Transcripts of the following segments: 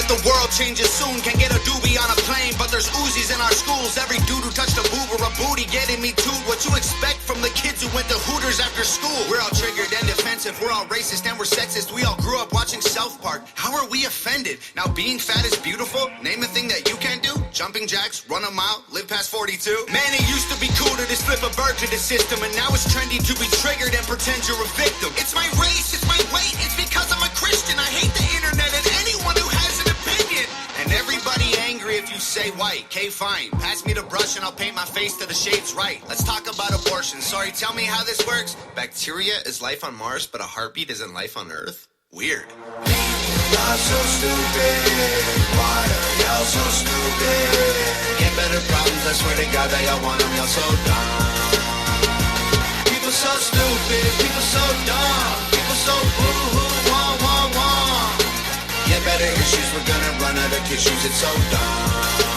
the world changes soon. Can't get a doobie on a plane, but there's Uzis in our schools. Every dude who touched a boob or a booty getting me too. What you expect from the kids who went to Hooters after school? We're all triggered and defensive. We're all racist and we're sexist. We all grew up watching South Park. How are we offended? Now being fat is beautiful. Name a thing that you can't do. Jumping jacks, run a mile, live past 42. Man, it used to be cool to just flip a bird to the system, and now it's trendy to be triggered and pretend you're a victim. It's my race, it's my weight, it's because I'm a Christian. I hate the internet and anyone who has an opinion. And everybody angry if you say white. Okay, fine. Pass me the brush and I'll paint my face to the shades right. Let's talk about abortion. Sorry, tell me how this works. Bacteria is life on Mars, but a heartbeat isn't life on Earth? Weird. Y'all so stupid. Why are y'all so stupid? Get better problems, I swear to God that y'all want them. Y'all so dumb. People so stupid. People so dumb. People so boo-hoo, wah, wah, wah. Get better issues, we're gonna run out of tissues. It's so dumb.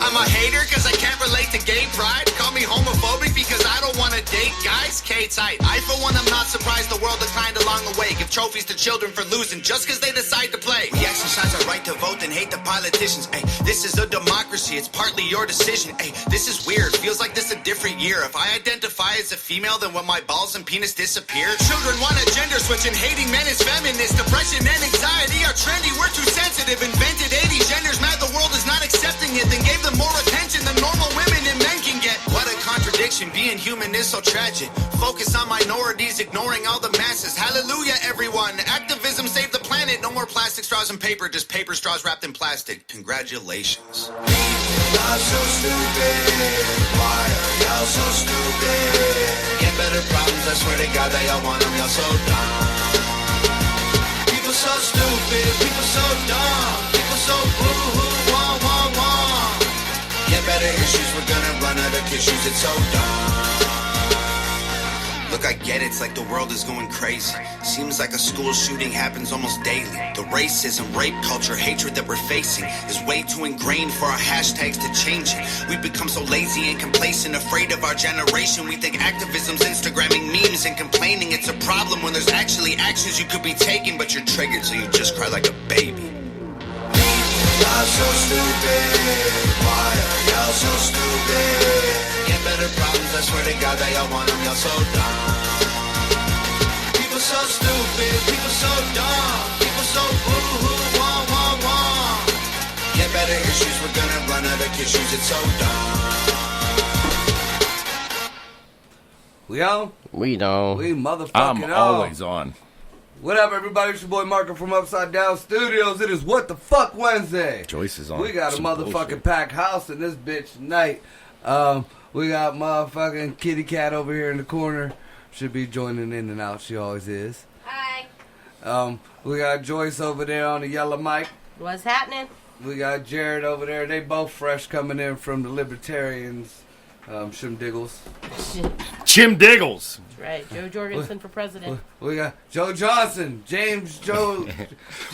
I'm a hater cause I can't relate to gay pride. Call me homophobic because I don't want to date guys. K-tight. I for one am not surprised the world declined along the way. Give trophies to children for losing just cause they decide to play. We exercise our right to vote and hate the politicians. Ay, this is a democracy, it's partly your decision. Ay, this is weird, feels like this a different year. If I identify as a female, then when my balls and penis disappear. Children want a gender switch and hating men is feminist. Depression and anxiety are trendy, we're too sensitive. Invented 80 genders, mad the world is not accepting it. Then gave them more attention than normal women and men can get. What a contradiction, being human is so tragic. Focus on minorities, ignoring all the masses. Hallelujah, everyone. Activism saved the planet. No more plastic straws and paper, just paper straws wrapped in plastic. Congratulations. Y'all so stupid. Why are y'all so stupid? Get better problems, I swear to God that y'all want them. Y'all so dumb. People so stupid. People so dumb. People so boo-hoo, wah, wah, wah. Get better issues, we're gonna run out of tissues. It's so dumb. Look, I get it, it's like the world is going crazy. Seems like a school shooting happens almost daily. The racism, rape culture, hatred that we're facing is way too ingrained for our hashtags to change it. We've become so lazy and complacent, afraid of our generation. We think activism's Instagramming memes and complaining. It's a problem when there's actually actions you could be taking, but you're triggered so you just cry like a baby. Y'all so stupid. Why are y'all so stupid? Get better problems, I swear to God that y'all want them. Y'all so dumb. People so stupid. People so dumb. People so boo-hoo, wah, wah, wah. Get better issues, we're gonna run out of tissues. It's so dumb. We on? We don't. We motherfucking I'm on. always on. What up, everybody? It's your boy Marco from Upside Down Studios. It is What the Fuck Wednesday. Joyce is on. We got a some motherfucking bullshit. packed house in this bitch tonight. We got motherfucking kitty cat over here in the corner. Should be joining in and out. She always is. Hi. We got Joyce over there on the yellow mic. What's happening? We got Jared over there. They both fresh coming in from the Libertarians. Shimdiggles. Chim Diggles. That's right. Joe Jorgensen for president. We got Joe Johnson. James.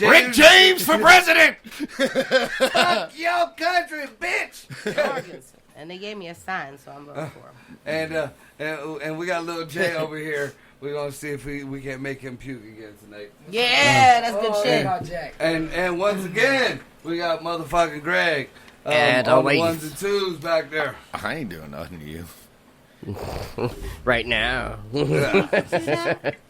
Rick James for president. Fuck your country, bitch. Jorgensen. And they gave me a sign, so I'm voting for him. And we got little Jay over here. We're gonna see if we can make him puke again tonight. Yeah, that's good shit. And once again, we got motherfucking Greg. And on the always. ones and twos back there. I ain't doing nothing to you. Right now.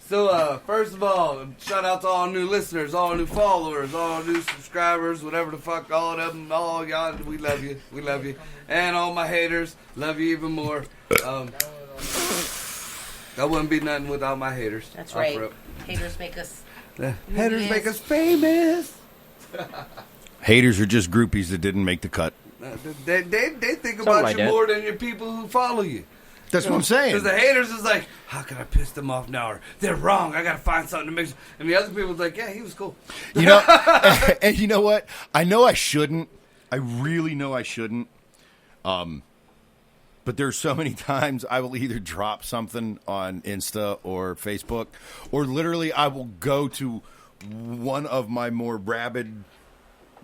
So, first of all, shout out to all new listeners, all new followers, all new subscribers, whatever the fuck, all of them, all y'all, we love you. We love you. And all my haters, love you even more. That wouldn't be nothing without my haters. That's right. Haters make us... Haters make us famous. Haters are just groupies that didn't make the cut. They think about like you that. more than your people who follow you. That's what I'm saying. Because the haters is like, how can I piss them off now? Or they're wrong. I got to find something to make. And the other people's like, yeah, he was cool. You know, and you know what? I know I shouldn't. I really know I shouldn't. But there's so many times I will either drop something on Insta or Facebook, or literally I will go to one of my more rabid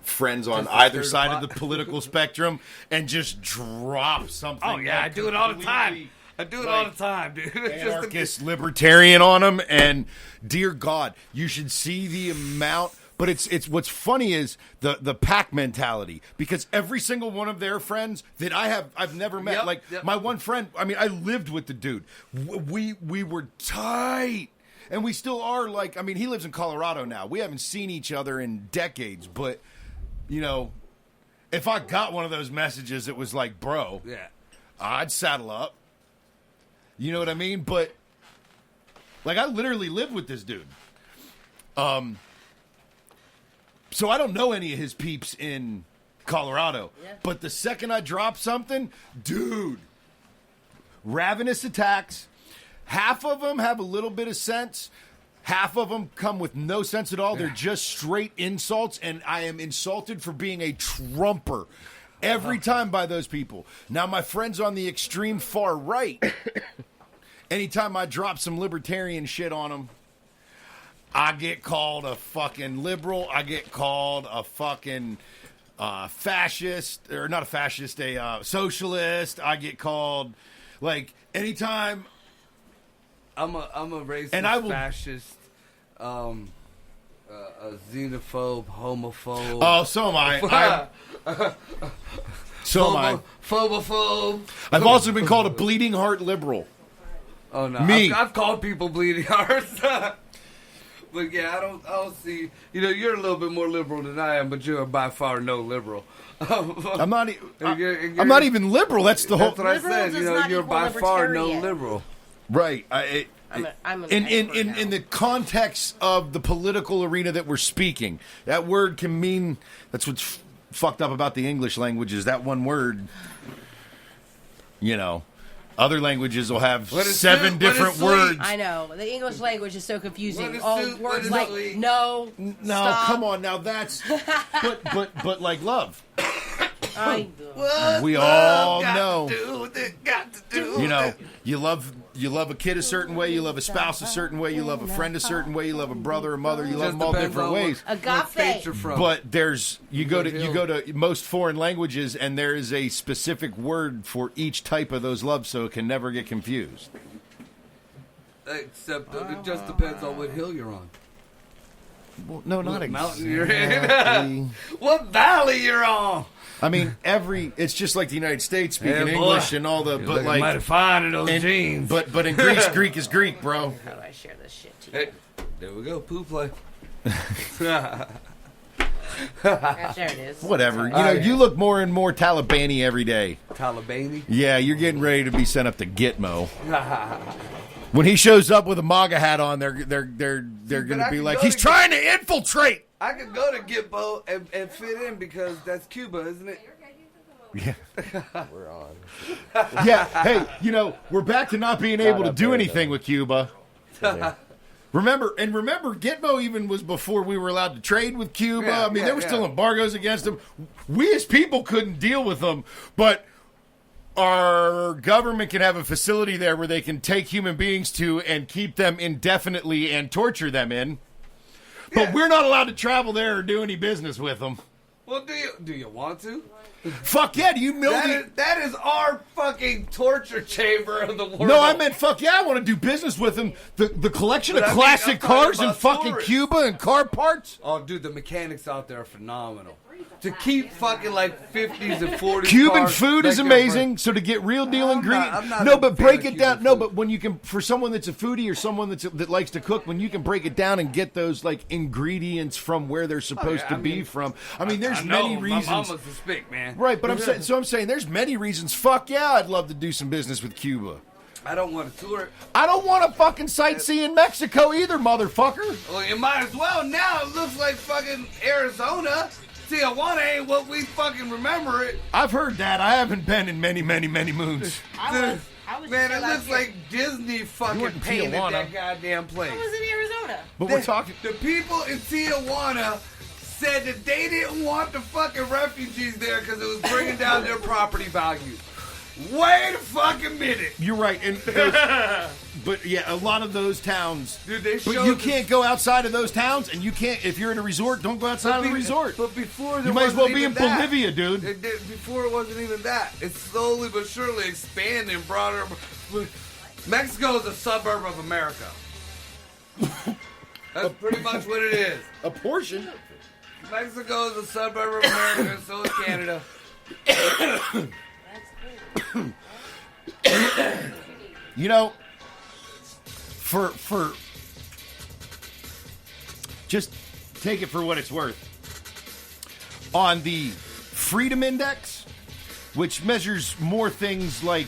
friends on either side of the political spectrum and just drop something. Oh, yeah, I do it all the time. I do it all the time, dude. It's Anarchist libertarian on them, and dear God, you should see the amount But it's what's funny is the pack mentality, because every single one of their friends that I've never met. My one friend, I mean, I lived with the dude. We were tight. And we still are, like, I mean, he lives in Colorado now. We haven't seen each other in decades, but, you know, if I got one of those messages, it was like, bro, I'd saddle up. You know what I mean? But, like, I literally live with this dude. So I don't know any of his peeps in Colorado. Yeah. But the second I drop something, dude, ravenous attacks. Half of them have a little bit of sense. Half of them come with no sense at all. They're just straight insults, and I am insulted for being a trumper every time by those people. Now, my friends on the extreme far right, anytime I drop some libertarian shit on them, I get called a fucking liberal. I get called a fucking fascist, or not a fascist, a socialist. I get called, like, anytime... I'm a racist, and I will, fascist, a xenophobe, homophobe. Oh, so am I. So am I. Phobophobe. I've also been called a bleeding heart liberal. Oh no, me. I've called people bleeding hearts. But yeah, I don't see. You know, you're a little bit more liberal than I am, but you're by far no liberal. I'm not even liberal. That's the whole. That's what I said. You know, you're by far no liberal. Right. I'm in the context of the political arena that we're speaking, that word can mean, that's what's fucked up about the English language, is that one word, you know, other languages will have 7 different words. I know. The English language is so confusing. All words like no, stop. Come on, now that's, but like love. We all know. Got to do you know, you love a kid a certain way, you love a spouse a certain way, you love a friend a certain way, you love a brother or mother, you love them all different ways. Agape. But you go to most foreign languages, and there is a specific word for each type of those loves, so it can never get confused. Except it just depends on what hill you're on. Well, no, not what exactly. Mountain you're in. What valley you're on. I mean, it's just like the United States speaking English and all the, but like, might fine in those jeans. But in Greece, Greek is Greek, bro. How do I share this shit to you? Hey, there we go, poo play. There it is. Whatever. You know, you look more and more Taliban-y every day. Taliban-y? Yeah, you're getting ready to be sent up to Gitmo. When he shows up with a MAGA hat on, they're going to be like, he's trying to infiltrate. I could go to Gitmo and fit in because that's Cuba, isn't it? Yeah. We're on. Yeah. Hey, you know, we're back to not being able to do anything with Cuba. Remember, Gitmo even was before we were allowed to trade with Cuba. Yeah, I mean, there were still embargoes against them. We as people couldn't deal with them, but our government can have a facility there where they can take human beings to and keep them indefinitely and torture them in. But we're not allowed to travel there or do any business with them. Well, do you want to? Fuck yeah, do you know that is our fucking torture chamber of the world. No, I meant fuck yeah, I want to do business with them. The collection of classic cars in fucking tourists. Cuba and car parts. Oh, dude, the mechanics out there are phenomenal. To keep fucking like 50s and 40s Cuban cars, food is amazing. So to get real deal ingredients, but break it down. No, but when you can, for someone that's a foodie or someone that likes to cook, when you can break it down and get those like ingredients from where they're supposed to be from. I mean, there's many reasons. My mama's a spick, man. Right, but I'm saying there's many reasons. Fuck yeah, I'd love to do some business with Cuba. I don't want to tour it. I don't want to fucking sightsee in Mexico either, motherfucker. Well, you might as well. Now it looks like fucking Arizona. Tijuana ain't what we fucking remember it. I've heard that. I haven't been in many, many, many moons. I was man, it looks like Disney fucking painted Tijuana. that goddamn place. I was in Arizona. But we're talking. The people in Tijuana said that they didn't want the fucking refugees there because it was bringing down their property values. Wait a fucking minute. You're right. And but yeah, a lot of those towns. Dude, they but you can't go outside of those towns, and you can't, if you're in a resort, don't go outside of the resort. But before you might as well be in Bolivia, dude. Before it wasn't even that. It's slowly but surely expanding broader. Mexico is a suburb of America. That's pretty much what it is. A portion. Mexico is a suburb of America, and so is Canada. You know, for just take it for what it's worth. On the Freedom Index, which measures more things like,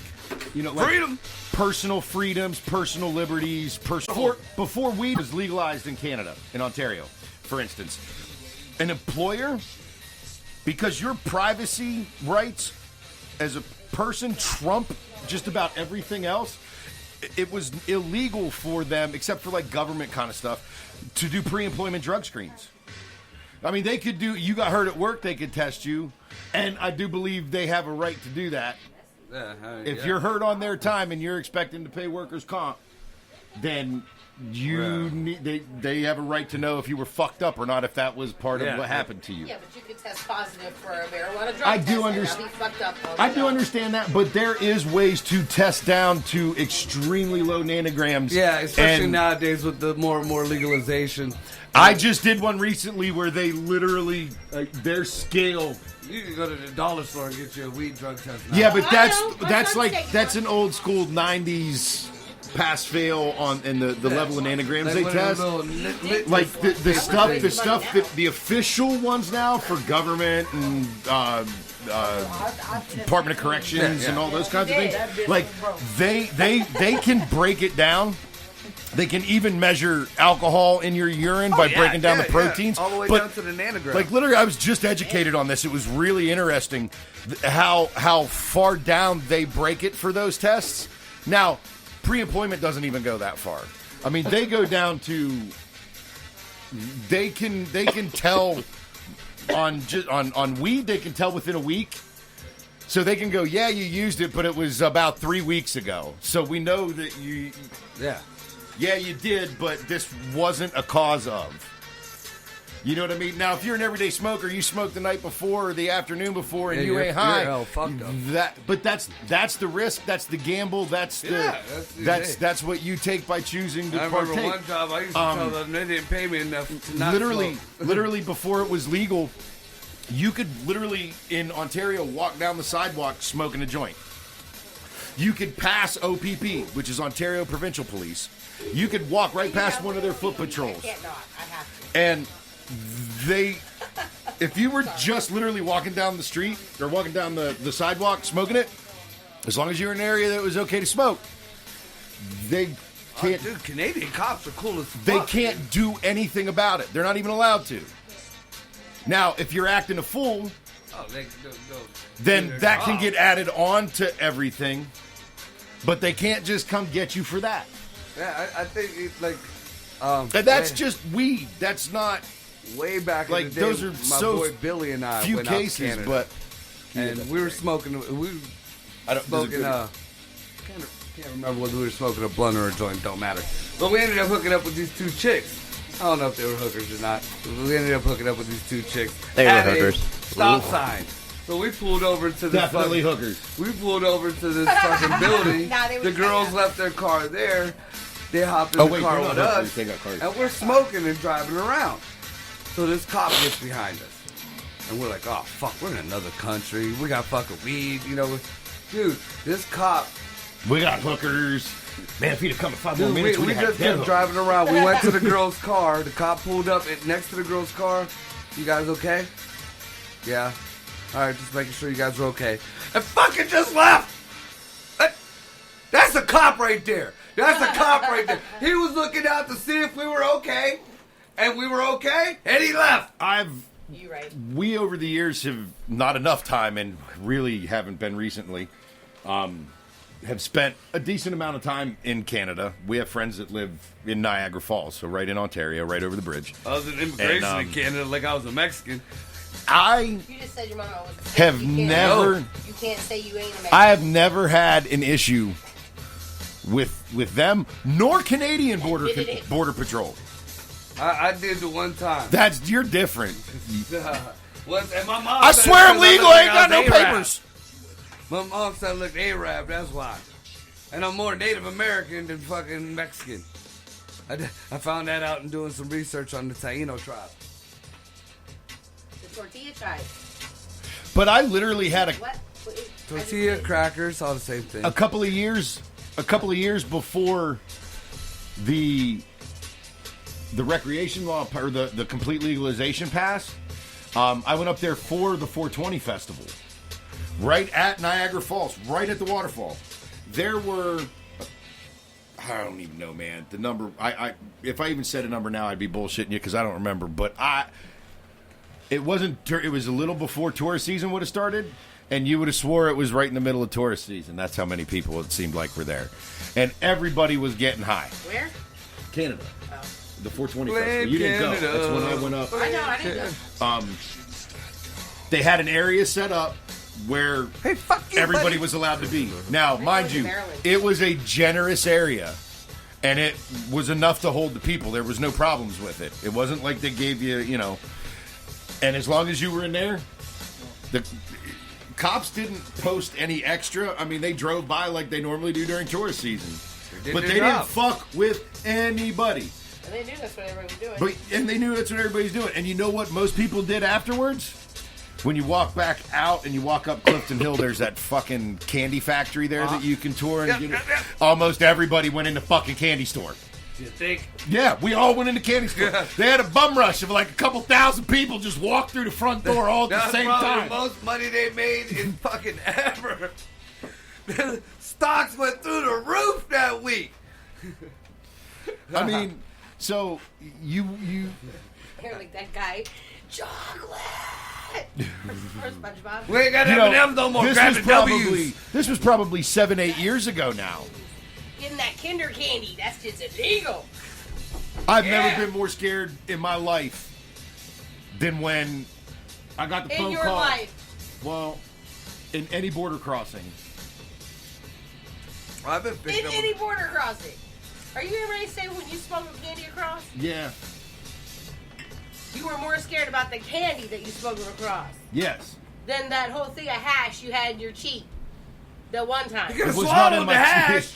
like Freedom, personal freedoms, personal liberties, before weed was legalized in Canada, in Ontario, for instance, an employer, because your privacy rights as a person trump just about everything else, it was illegal for them, except for like government kind of stuff, to do pre-employment drug screens. I mean, they could do, you got hurt at work, they could test you, and I do believe they have a right to do that. If you're hurt on their time and you're expecting to pay workers' comp, then they have a right to know if you were fucked up or not, if that was part of what happened to you. Yeah, but you could test positive for a marijuana drug I test do and understand. not be fucked up. I do understand that, but there is ways to test down to extremely low nanograms. Yeah, especially nowadays with the more and more legalization. I just did one recently where they literally, their scale. You can go to the dollar store and get you a weed drug test now. Yeah, but that's an old school 90s pass fail on in the level of nanograms they test. Like the stuff that the official ones now for government and Department of Corrections and all those kinds of things. Like they can break it down. They can even measure alcohol in your urine by breaking down the proteins. All the way down to the nanogram. Like, literally, I was just educated on this. It was really interesting how far down they break it for those tests. Now, pre-employment doesn't even go that far. I mean, they go down to... They can tell on weed, they can tell within a week. So they can go, yeah, you used it, but it was about 3 weeks ago. So we know that you... Yeah, you did, but this wasn't a cause of. You know what I mean? Now, if you're an everyday smoker, you smoked the night before or the afternoon before, and you ain't high. You're fucked up. But that's the risk. That's the gamble. That's what you take by choosing to partake. I remember one job I used to tell them they didn't pay me enough to not smoke. Literally before it was legal, you could literally in Ontario walk down the sidewalk smoking a joint. You could pass OPP, which is Ontario Provincial Police. You could walk right past one of their foot patrols. And if you were just literally walking down the street or walking down the sidewalk smoking it, as long as you're in an area that was okay to smoke, they can't. Dude, Canadian cops are cool as fuck. They can't do anything about it. They're not even allowed to. Now, if you're acting a fool, then that can get added on to everything. But they can't just come get you for that. Yeah, I think it's like... and that's just weed. That's not... Way back like, in the day, those are my so boy Billy and I few went cases, out to Canada, but... And we were smoking... Can't remember whether we were smoking a blunt or a joint. Don't matter. But we ended up hooking up with these two chicks. I don't know if they were hookers or not. But we ended up hooking up with these two chicks. They were hookers. Stop sign. So we pulled over to this Definitely hookers. We pulled over to this fucking building. The girls left their car there. They hopped in the car with us. And we're smoking and driving around. So this cop gets behind us. And we're like, oh, fuck, we're in another country. We got fucking weed. You know, dude, this cop. We got hookers. Man, if he'd have come in 5 more minutes, we just kept driving around. We went to the girl's car. The cop pulled up next to the girl's car. You guys okay? Yeah. All right, just making sure you guys are okay. And fucking just left. That's a cop right there. That's a cop right there. He was looking out to see if we were okay, and we were okay, and he left. You right. We over the years have not enough time, and really haven't been recently. Have spent a decent amount of time in Canada. We have friends that live in Niagara Falls, so right in Ontario, right over the bridge. I was in immigration in Canada like I was a Mexican. You just said your mama was have never. You can't say you ain't a Mexican. I have never had an issue with them, nor Canadian border patrol. I did the one time. You're different. And my mom I swear I'm legal. I ain't got no papers. My mom said I looked Arab, that's why. And I'm more Native American than fucking Mexican. I found that out in doing some research on the Taino tribe. tortilla chips. But I literally had What? Tortilla, crackers, all the same thing. a couple of years before the recreation law or the complete legalization passed. I went up there for the 420 festival, right at Niagara Falls, right at the waterfall. There were, I don't even know, man. The number, if I even said a number now, I'd be bullshitting you because I don't remember. But it was a little before tourist season would have started, and you would have swore it was right in the middle of tourist season. That's how many people it seemed like were there, and everybody was getting high. Where? Canada. Oh. The 420 festival. You didn't go. That's when I went up. I know, I didn't go. They had an area set up where everybody was allowed to be. Now, mind you, it was a generous area, and it was enough to hold the people. There was no problems with it. It wasn't like they gave you, and as long as you were in there, the cops didn't post any extra. I mean, they drove by like they normally do during tourist season. But they didn't fuck with anybody. And they knew that's what everybody was doing. And they knew that's what everybody's doing. And you know what most people did afterwards? When you walk back out and you walk up Clifton Hill, there's that fucking candy factory there that you can tour. And almost everybody went in the fucking candy store. You think? Yeah, we all went in the candy store. They had a bum rush of like a couple thousand people just walk through the front door all at the same time. The most money they made in fucking ever. The stocks went through the roof that week. I mean, so you Here, like that guy, chocolate. For SpongeBob. We ain't got M&M's no more. Grabbing W's. This was probably 7-8 years ago now. Getting that Kinder candy, that's just illegal. I've never been more scared in my life than when I got the phone call. In your life. Well, in any border crossing. I've been In any border crossing. Are you ready to say when you smuggled candy across? Yeah. You were more scared about the candy that you smuggled across Yes. than that whole thing of hash you had in your cheek. That one time. You could have swallowed the hash.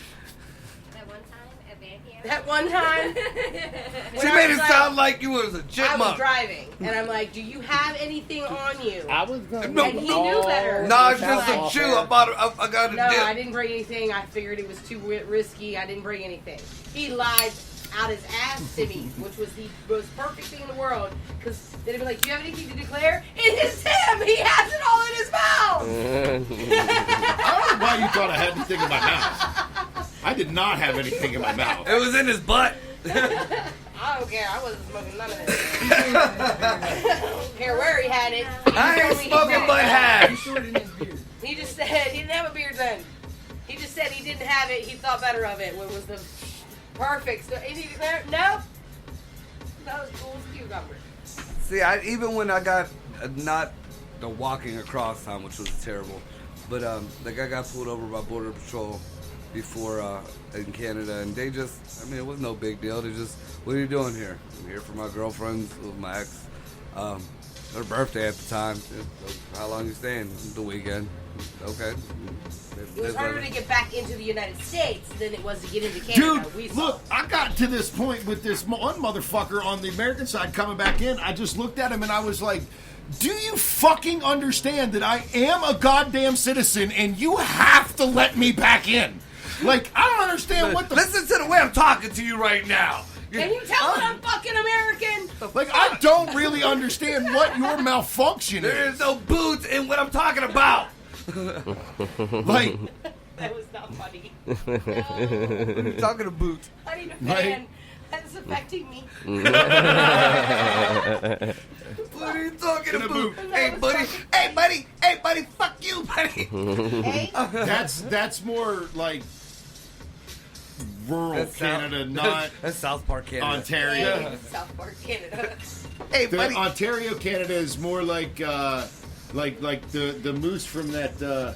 That one time. She made it sound like you was a chipmunk. I was driving, and I'm like, "Do you have anything on you?" I was going No, and he knew better. No, it's just a chew. I got a No, dip. I didn't bring anything. I figured it was too risky. I didn't bring anything. He lied out his ass to me, which was the most perfect thing in the world. Because they'd be like, "Do you have anything to declare?" It is him. He has it all in his mouth. I don't know why you thought I had anything in my mouth. I did not have anything in my mouth. It was in his butt. I don't care. I wasn't smoking none of it. I don't care where he had it. I ain't smoking but hash. He just said he didn't have a beard then. He just said he didn't have it. He thought better of it. What was the perfect? So, is he declared? Nope. That was cool as cucumber. See, even when I got not the walking across time, which was terrible, but like I got pulled over by Border Patrol before in Canada, and they just, I mean, it was no big deal. They just, what are you doing here? I'm here for my girlfriend, with my ex. Her birthday at the time. How long you staying? The weekend. Okay. It was harder to get back into the United States than it was to get into Canada. Dude, look, I got to this point with this one motherfucker on the American side coming back in. I just looked at him and I was like, do you fucking understand that I am a goddamn citizen and you have to let me back in? Like, I don't understand what the... Listen to the way I'm talking to you right now. Can you tell that I'm fucking American? Like, I don't really understand what your malfunction There is. is no boots in what I'm talking about. Like... That was not funny. What are you talking about boots? I need a fan. That's affecting me. What are you talking about? Hey, buddy, fuck you, buddy. Hey? That's more like rural That's Canada, not that's South Park, Canada. Ontario. Hey, South Park, Canada. Hey, The buddy. Ontario, Canada is more like the moose from that.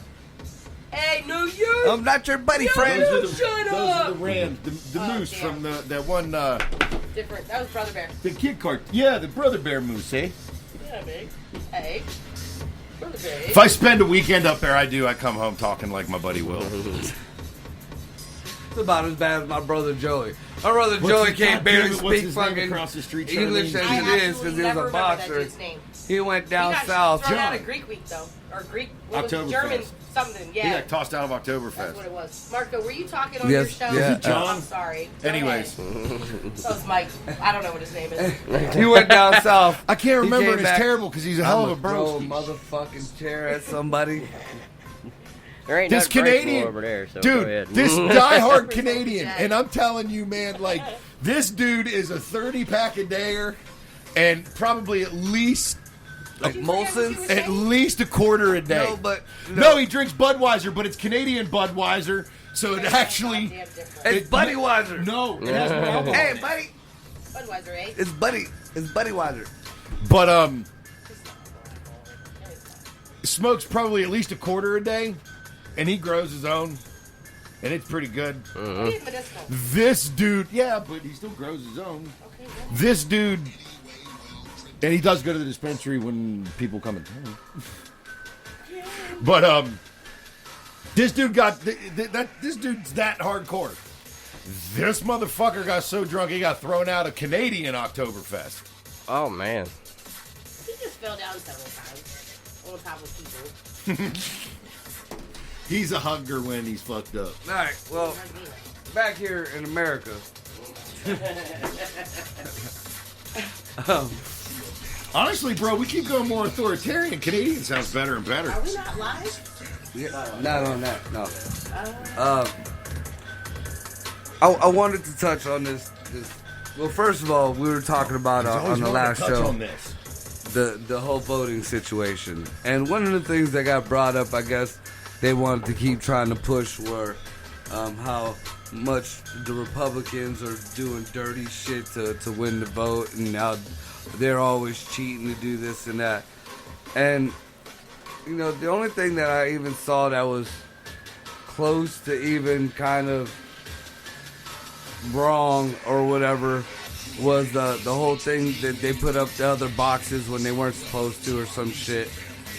Hey, no, you. I'm not your buddy, friend. Those Shut are up. the rams, the Oh, moose damn. from that one. Different. That was Brother Bear. The kid cart. Yeah, the brother bear moose, eh? Yeah, babe. Hey. Brother Bear. If I spend a weekend up there, I come home talking like my buddy Will. about as bad as my brother Joey. My brother Joey can't barely speak fucking across the street? English as I it is because he was a boxer. He went down south. Thrown out of Greek week though, or Greek German something. Yeah, He got tossed out of that's Oktoberfest. what it was. Marco, were you talking on your show? Yeah. John? I'm sorry. Go Anyways, ahead. So it's Mike. I don't know what his name is. He went down south. I can't He remember. came And it's back. terrible because he's a hell of a I'm throw a bro. motherfucking chair at somebody. There ain't This nothing personal Canadian, over there, so go ahead. dude, this diehard Canadian, and I'm telling you, man, like this dude is a 30-pack a dayer, and probably at least Like Molson's. at least a quarter a day. No, but No, he drinks Budweiser, but it's Canadian Budweiser, so it actually. Goddamn different. It's Budweiser. No, it has no alcohol. Hey, buddy. Budweiser, eh? It's Budweiser. But smokes probably at least a quarter a day, and he grows his own, and it's pretty good. Maybe it's medicinal. This dude, yeah, but he still grows his own. Okay, yeah. This dude, and he does go to the dispensary when people come in town. But this dude got this dude's that hardcore. This motherfucker got so drunk he got thrown out of Canadian Oktoberfest. Oh, man. He just fell down several times on top of people. He's a hugger when he's fucked up. All right, well, back here in America. Honestly, bro, we keep going more authoritarian. Canadian sounds better and better. Are we not live? Not on that, no. I wanted to touch on this. Well, first of all, we were talking about on the last show On this. the whole voting situation, and one of the things that got brought up, I guess, they wanted to keep trying to push were how much the Republicans are doing dirty shit to win the vote, and how they're always cheating to do this and that. And you know, the only thing that I even saw that was close to even kind of wrong or whatever was the whole thing that they put up the other boxes when they weren't supposed to or some shit,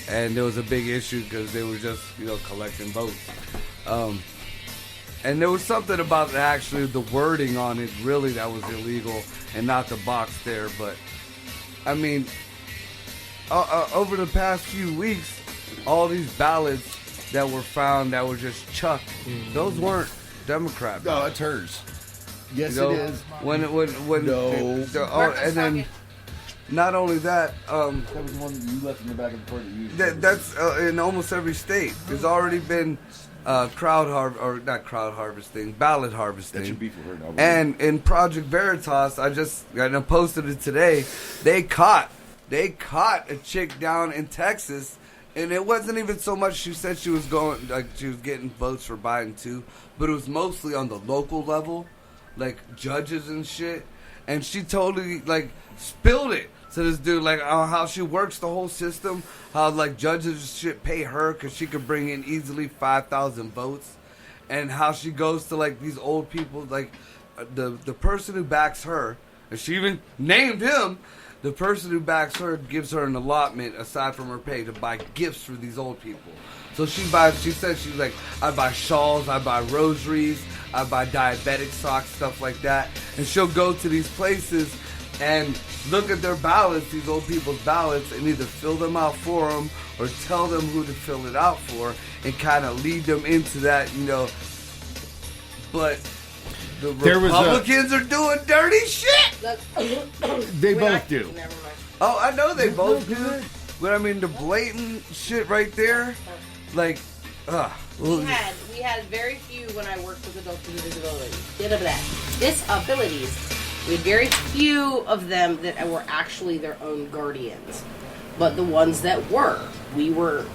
and there was a big issue because they were just, you know, collecting votes. And there was something about actually the wording on it really that was illegal and not the box there. But I mean, over the past few weeks, all these ballots that were found that were just chucked, those weren't Democrat No, ballots. it's hers. Yes, You know, it is. when No. and then not only that, That was the one that you left in the back of the car that you used. that's in almost every state. There's already been ballot harvesting. That should be for her. Now. And in Project Veritas, I posted it today. They caught a chick down in Texas, and it wasn't even so much she said she was getting votes for Biden too, but it was mostly on the local level, like judges and shit. And she totally spilled it to this dude, how she works the whole system, how judges should pay her because she could bring in easily 5,000 votes, and how she goes to these old people, the person who backs her, and she even named him. The person who backs her gives her an allotment aside from her pay to buy gifts for these old people. So she said she's like, I buy shawls, I buy rosaries, I buy diabetic socks, stuff like that. And she'll go to these places and look at their ballots, these old people's ballots, and either fill them out for them or tell them who to fill it out for and kind of lead them into that, you know. But the Republicans are doing dirty shit. They both do. Never mind. Oh, I know they both do. But I mean, the blatant shit right there, We had very few when I worked with adults with disabilities. We had very few of them that were actually their own guardians. But the ones that were, we were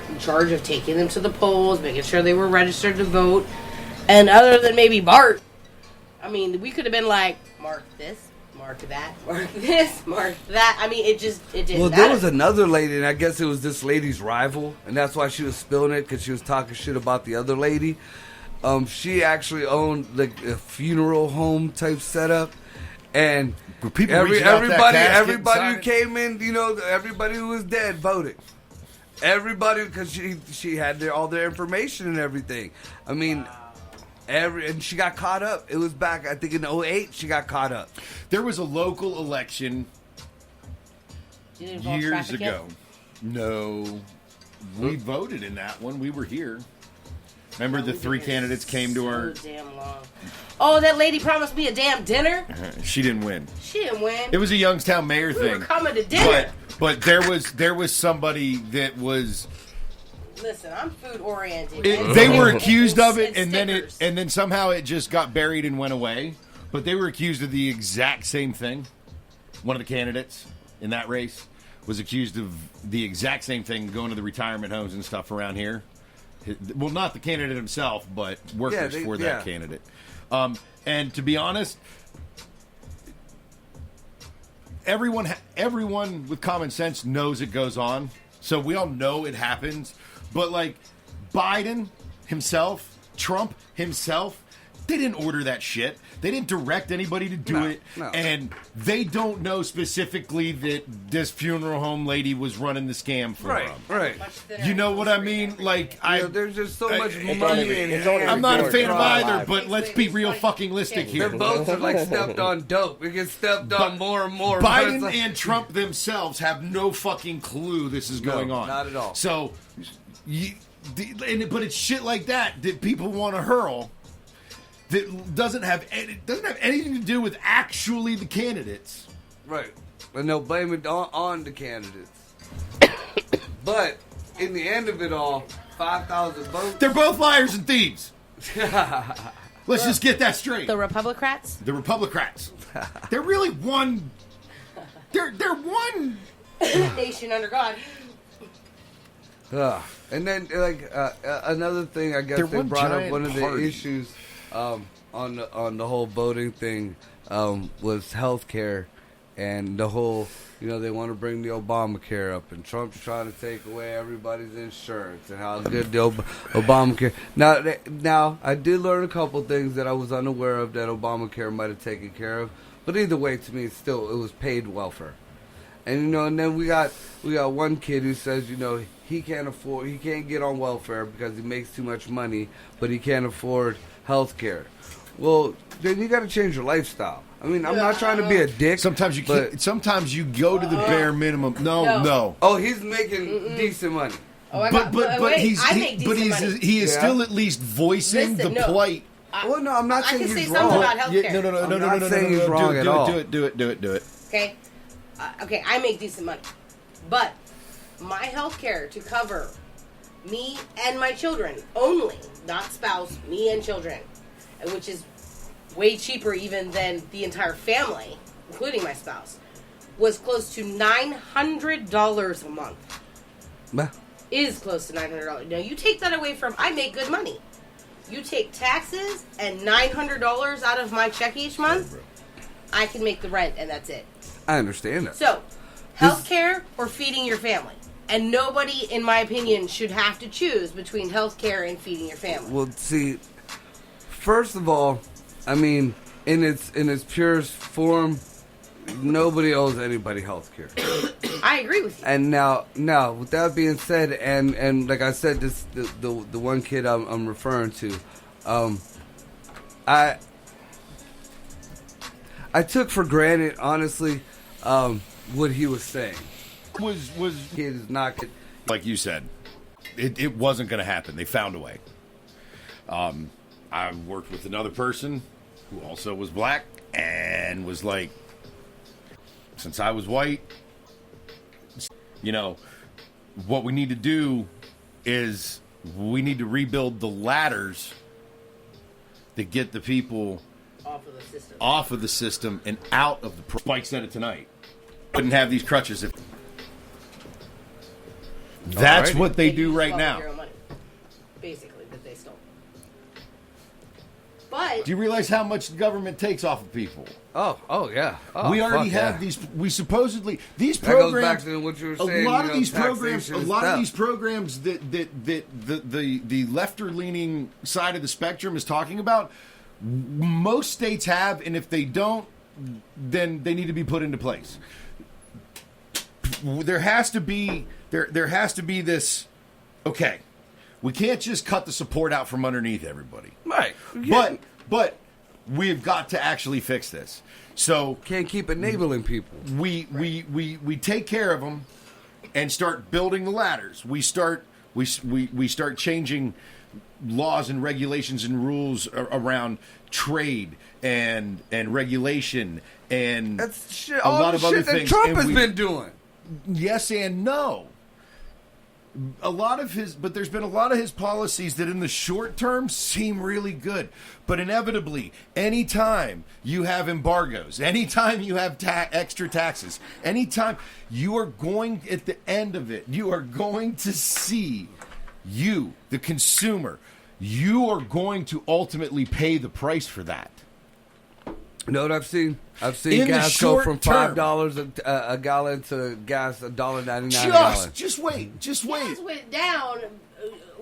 in charge of taking them to the polls, making sure they were registered to vote. And other than maybe Bart, I mean, we could have been like, mark this, mark that, mark this, mark that. I mean, it didn't well, matter. there was another lady, and I guess it was this lady's rival, and that's why she was spilling it, because she was talking shit about the other lady. She actually owned a funeral home type setup, and everybody who came in, you know, everybody who was dead voted. Everybody, because she had all their information and everything. I mean, And she got caught up. It was back, I think, in 2008, she got caught up. There was a local election Did it involve years trafficking? ago. No. We voted in that one. We were here. Remember the We three did candidates came to our... So damn long. Oh, that lady promised me a damn dinner. She didn't win. She didn't win. It was a Youngstown mayor we thing. were coming to dinner. But there was somebody that was... Listen, I'm food oriented. They were accused of it, and stickers. then somehow it just got buried and went away. But they were accused of the exact same thing. One of the candidates in that race was accused of the exact same thing, going to the retirement homes and stuff around here. Well, not the candidate himself, but workers for that candidate. And to be honest, everyone with common sense knows it goes on. So we all know it happens. But like Biden himself, Trump himself, they didn't order that shit. They didn't direct anybody to do it. No. And they don't know specifically that this funeral home lady was running the scam for them. Right. You know what I mean? Like, There's just so much it's money only- in it's it. only I'm not a fan of Right. either, but let's be real fucking listic Their here. votes are like stepped on dope. It gets stepped on more and more. but it's Biden like- and Trump themselves have no fucking clue this is going on. not at all. So, but it's shit like that people want to hurl. That doesn't have anything to do with actually the candidates. Right. And they'll blame it on the candidates. But in the end of it all, 5,000 votes. They're both liars and thieves. Let's just get that straight. The Republicrats? The Republicrats. They're really one. They're one. Nation under God. And then, like, another thing, I guess They're they one brought up giant one of the party. issues on the whole voting thing was health care and the whole, they want to bring the Obamacare up, and Trump's trying to take away everybody's insurance and how good the Obamacare. Now, I did learn a couple things that I was unaware of that Obamacare might have taken care of, but either way, to me, it was paid welfare. And and then we got one kid who says, he can't get on welfare because he makes too much money, but he can't afford health care. Well, then you got to change your lifestyle. I mean, I'm not trying to be a dick. Sometimes you but- can't. Sometimes you go to the bare minimum. No. Oh, he's making decent money. Oh, I But wait, I make decent money. he is Yeah. still at least voicing Listen, the no. plight. Well, no, I'm not I saying can say he's something wrong. about healthcare. No. I'm not saying he's wrong at all. Do it. Okay? Okay, I make decent money. But my health care to cover me and my children only, not spouse, me and children, which is way cheaper even than the entire family, including my spouse, was close to $900 a month. Bah. Is close to $900. Now, you take that away from, I make good money. You take taxes and $900 out of my check each month, I can make the rent, and that's it. I understand that. So, healthcare or feeding your family. And nobody, in my opinion, should have to choose between healthcare and feeding your family. Well, see, first of all, I mean, in its purest form, nobody owes anybody health care. I agree with you. And now, with that being said, and like I said, the one kid I'm referring to, I took for granted, honestly, what he was saying. Was Kid is not. like you said, it wasn't going to happen. They found a way. I worked with another person who also was black and was like, since I was white, what we need to do is we need to rebuild the ladders that get the people off of the system and out of the... Spike said it tonight. Wouldn't have these crutches if... That's Alrighty. what they do right now. Your own money, basically, that they stole. But Do you realize how much the government takes off of people? Oh yeah. Oh, We already fuck have yeah. these. We supposedly these That goes programs. back to what you were a saying. lot of these programs. taxation A and lot of stuff. these programs that the lefter leaning side of the spectrum is talking about. Most states have, and if they don't, then they need to be put into place. There has to be this. Okay, We can't just cut the support out from underneath everybody. Right. Yeah. But we've got to actually fix this. So Can't keep enabling people. we take care of them and start building the ladders. We start changing laws and regulations and rules around trade and regulation and That's shit, a all lot the of other shit that things. Trump And has been doing. Yes and no. But there's been a lot of his policies that in the short term seem really good. But inevitably, anytime you have embargoes, anytime you have extra taxes, anytime you are going, at the end of it, you are going to see you, the consumer, you are going to ultimately pay the price for that. You know what I've seen? I've seen In the gas go short from term. $5 a gallon to gas $1.99 a gallon. Just wait. Gas went down.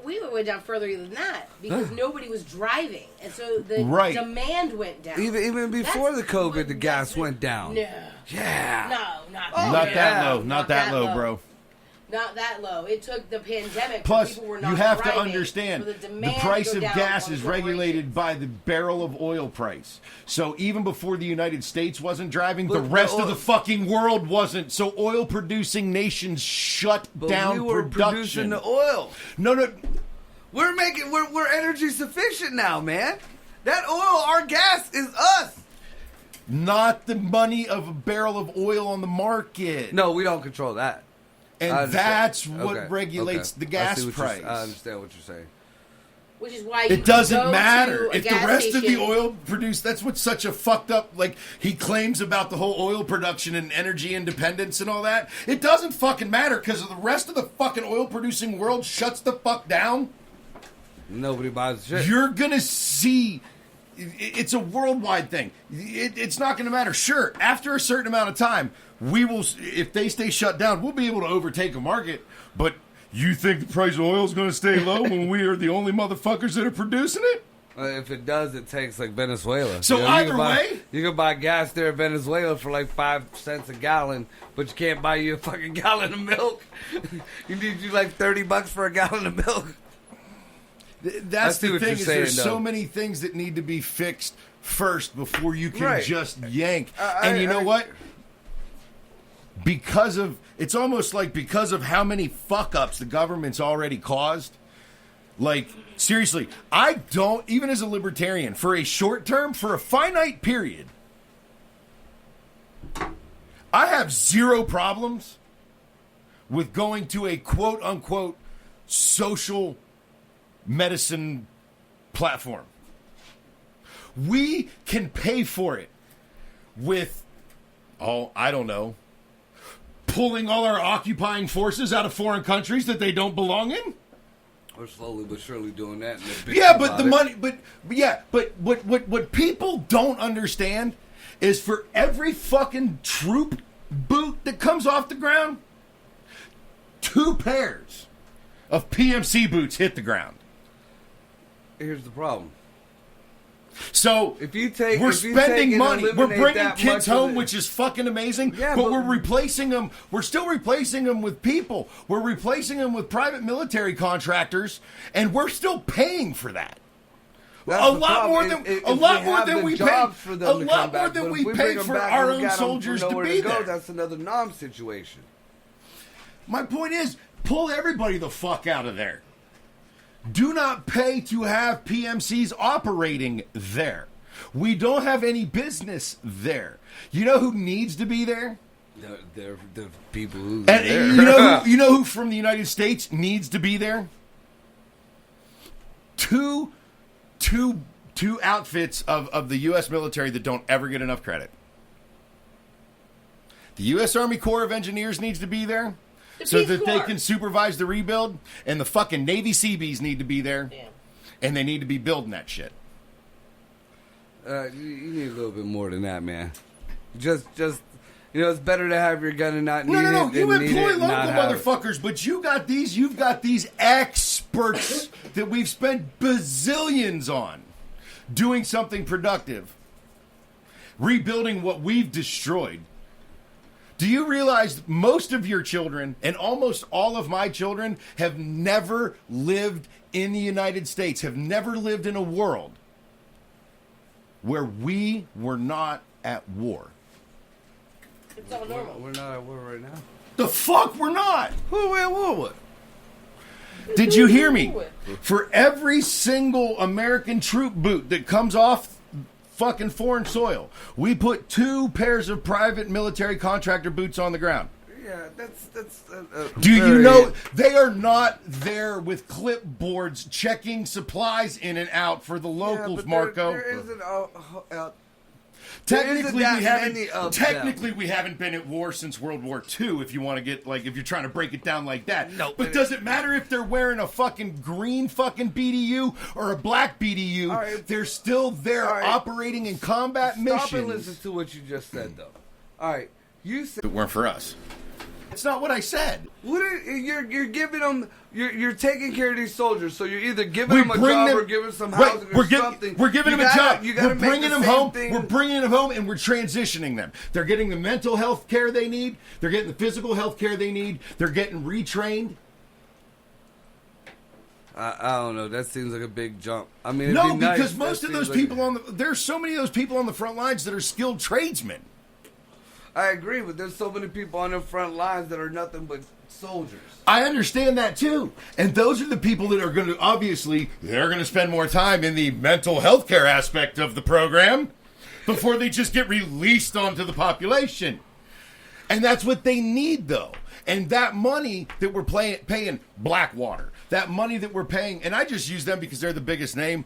We went down further than that because nobody was driving, and so the demand went down. Even before the COVID, the gas went down. No. Yeah. No, not Not that low. Not Not that that low, low. bro. Not that low. It took the pandemic. Plus, people were not you have to driving, understand for the demand price to of go down gas on is corporations. regulated by the barrel of oil price. So even before the United States wasn't driving, the But rest oil- of the fucking world wasn't. So oil-producing nations shut But down we were production. producing the oil. No. We're energy sufficient now, man. That oil, our gas is us. Not the money of a barrel of oil on the market. No, we don't control that. I And understand. that's what Okay, regulates okay. the gas I see what price. you're- I understand what you're saying. Which is why you It doesn't go matter to a if the gas rest of the station- oil produced. That's what's such a fucked up. Like he claims about the whole oil production and energy independence and all that. It doesn't fucking matter because the rest of the fucking oil producing world shuts the fuck down. Nobody buys the shit. You're gonna see. It's a worldwide thing. It's not going to matter. Sure, after a certain amount of time, we will. If they stay shut down, we'll be able to overtake a market. But you think the price of oil is going to stay low when we are the only motherfuckers that are producing it? If it does, it takes like Venezuela. So you either can buy, way- you can buy gas there in Venezuela for like 5 cents a gallon, but you can't buy you a fucking gallon of milk. You need you like $30 for a gallon of milk. That's see the what thing. you're Is saying, there's so though. many things that need to be fixed first before you can Right. just yank. I- And you know I- what? Because of it's almost like because of how many fuck ups the government's already caused. Like seriously, I don't even as a libertarian for a short term, for a finite period. I have zero problems with going to a quote unquote social medicine platform. We can pay for it with, I don't know, pulling all our occupying forces out of foreign countries that they don't belong in. We're slowly but surely doing that. And they're bitching Yeah, but about the it. money, but what people don't understand is for every fucking troop boot that comes off the ground, 2 pairs of PMC boots hit the ground. Here's the problem. So If you we're take spending and money. We're eliminate bringing that kids much of home, it- which is fucking amazing. Yeah, but but- we're replacing them. We're still replacing them with people. We're replacing them with private military contractors, and we're still paying for that. That's A the lot problem. more than If a lot we more have than the we pay. jobs for them A to lot come more back, than but we if bring pay them for back our and we own got them soldiers to nowhere be go, there. That's another nom situation. My point is, pull everybody the fuck out of there. Do not pay to have PMCs operating there. We don't have any business there. You know who needs to be there? They're the people who And there. you know who from the United States needs to be there? Two outfits of the U.S. military that don't ever get enough credit. The U.S. Army Corps of Engineers needs to be there so Peace that they Corps. can supervise the rebuild, and the fucking Navy Seabees need to be there, Yeah. and they need to be building that shit. You need a little bit more than that, man. Just it's better to have your gun and not need it. No. You than need employ it and not local have it. motherfuckers, but you've got these experts that we've spent bazillions on doing something productive, rebuilding what we've destroyed. Do you realize most of your children and almost all of my children have never lived in the United States have never lived in a world where we were not at war. It's all normal. We're not at war right now. The fuck we're not. Who are we at war with? Did you hear me? For every single American troop boot that comes off fucking foreign soil, we put 2 pairs of private military contractor boots on the ground. Yeah, that's. Do you know they are not there with clipboards checking supplies in and out for the locals, Marco? There isn't Technically, we haven't been at war since World War II. If you want to get if you're trying to break it down like that. No, but does it matter if they're wearing a fucking green fucking BDU or a black BDU? Right. They're still there operating in combat missions. Stop and listen to what you just said, though. All right, you said It weren't for us. It's not what I said. You're giving them. You're taking care of these soldiers, so you're either giving them a job or giving them some housing or something. We're giving them a job. We're bringing them home. Thing. We're bringing them home, and we're transitioning them. They're getting the mental health care they need. They're getting the physical health care they need. They're getting retrained. I don't know. That seems like a big jump. I mean, No, be nice. because most That of those seems people there's so many of those people on the front lines that are skilled tradesmen. I agree, but there's so many people on the front lines that are nothing but soldiers. I understand that too. And those are the people that are going to, obviously, they're going to spend more time in the mental health care aspect of the program before they just get released onto the population. And that's what they need, though. And that money that we're paying Blackwater, that money that we're paying, and I just use them because they're the biggest name.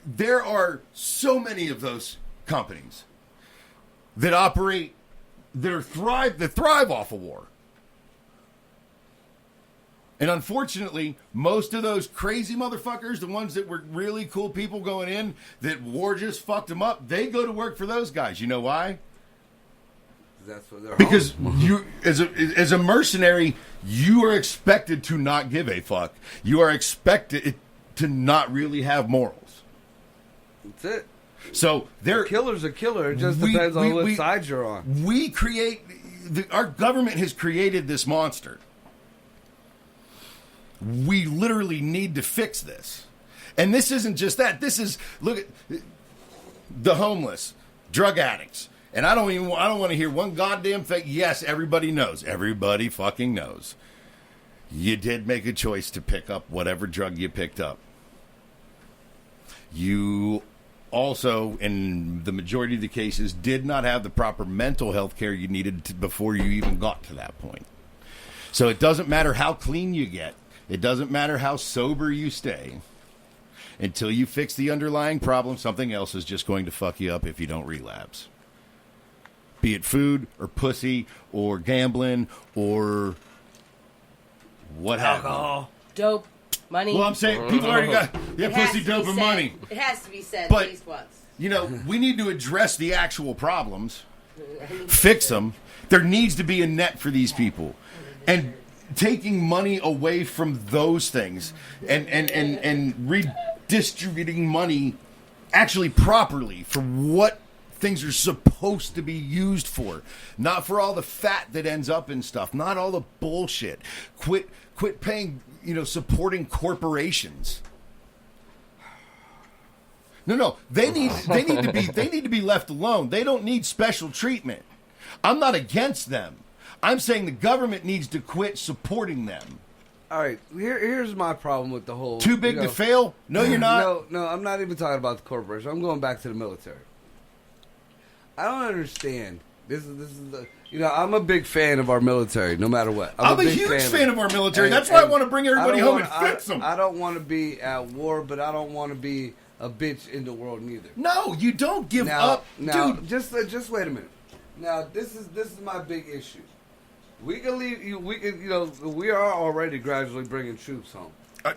There are so many of those companies that operate, that thrive off of war. And unfortunately, most of those crazy motherfuckers, the ones that were really cool people going in, that war just fucked them up, they go to work for those guys. You know why? That's what they're because you, as a mercenary, you are expected to not give a fuck. You are expected to not really have morals. That's it. So a killer's a killer. It just depends on what side you're on. We create our government has created this monster. We literally need to fix this. And this isn't just that. This is, look at the homeless, drug addicts. And I don't want to hear one goddamn thing. Yes, everybody knows. Everybody fucking knows. You did make a choice to pick up whatever drug you picked up. You also, in the majority of the cases, did not have the proper mental health care you needed before you even got to that point. So it doesn't matter how clean you get. It doesn't matter how sober you stay. Until you fix the underlying problem, something else is just going to fuck you up if you don't relapse. Be it food or pussy or gambling or what alcohol, dope, money. Well, I'm saying people already got pussy, dope, and money. It has to be said but, at least once. You know, we need to address the actual problems, fix them. There needs to be a net for these people, and taking money away from those things and redistributing money actually properly for what things are supposed to be used for, not for all the fat that ends up in stuff, not all the bullshit. Quit paying, supporting corporations. No, they need to be left alone. They don't need special treatment. I'm not against them. I'm saying the government needs to quit supporting them. All right, here's my problem with the whole... Too big to fail? No, you're not. No, I'm not even talking about the corporation. I'm going back to the military. I don't understand. This is the... I'm a big fan of our military, no matter what. I'm a huge fan of our military. That's why I want to bring everybody home and fix them. I don't want to be at war, but I don't want to be a bitch in the world neither. No, you don't give up. Dude, just wait a minute. Now, this is my big issue. We can leave. We are already gradually bringing troops home.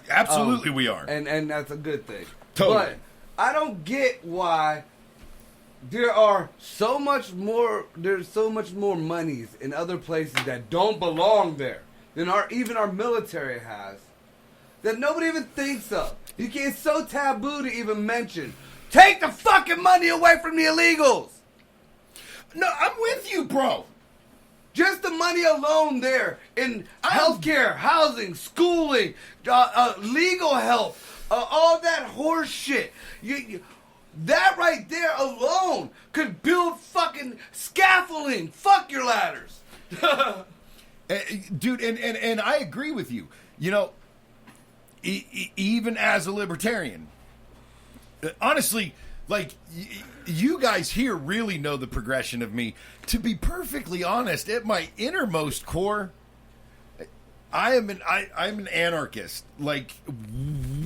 Absolutely, we are, and that's a good thing. Totally. But I don't get why there are so much more. There's so much more monies in other places that don't belong there than even our military has. That nobody even thinks of. It's so taboo to even mention. Take the fucking money away from the illegals. No, I'm with you, bro. Just the money alone there in healthcare, housing, schooling, legal help, all that horse shit. That right there alone could build fucking scaffolding. Fuck your ladders. Dude, and I agree with you. You know, even as a libertarian, honestly, like, you guys here really know the progression of me. To be perfectly honest, at my innermost core, I'm an anarchist. Like,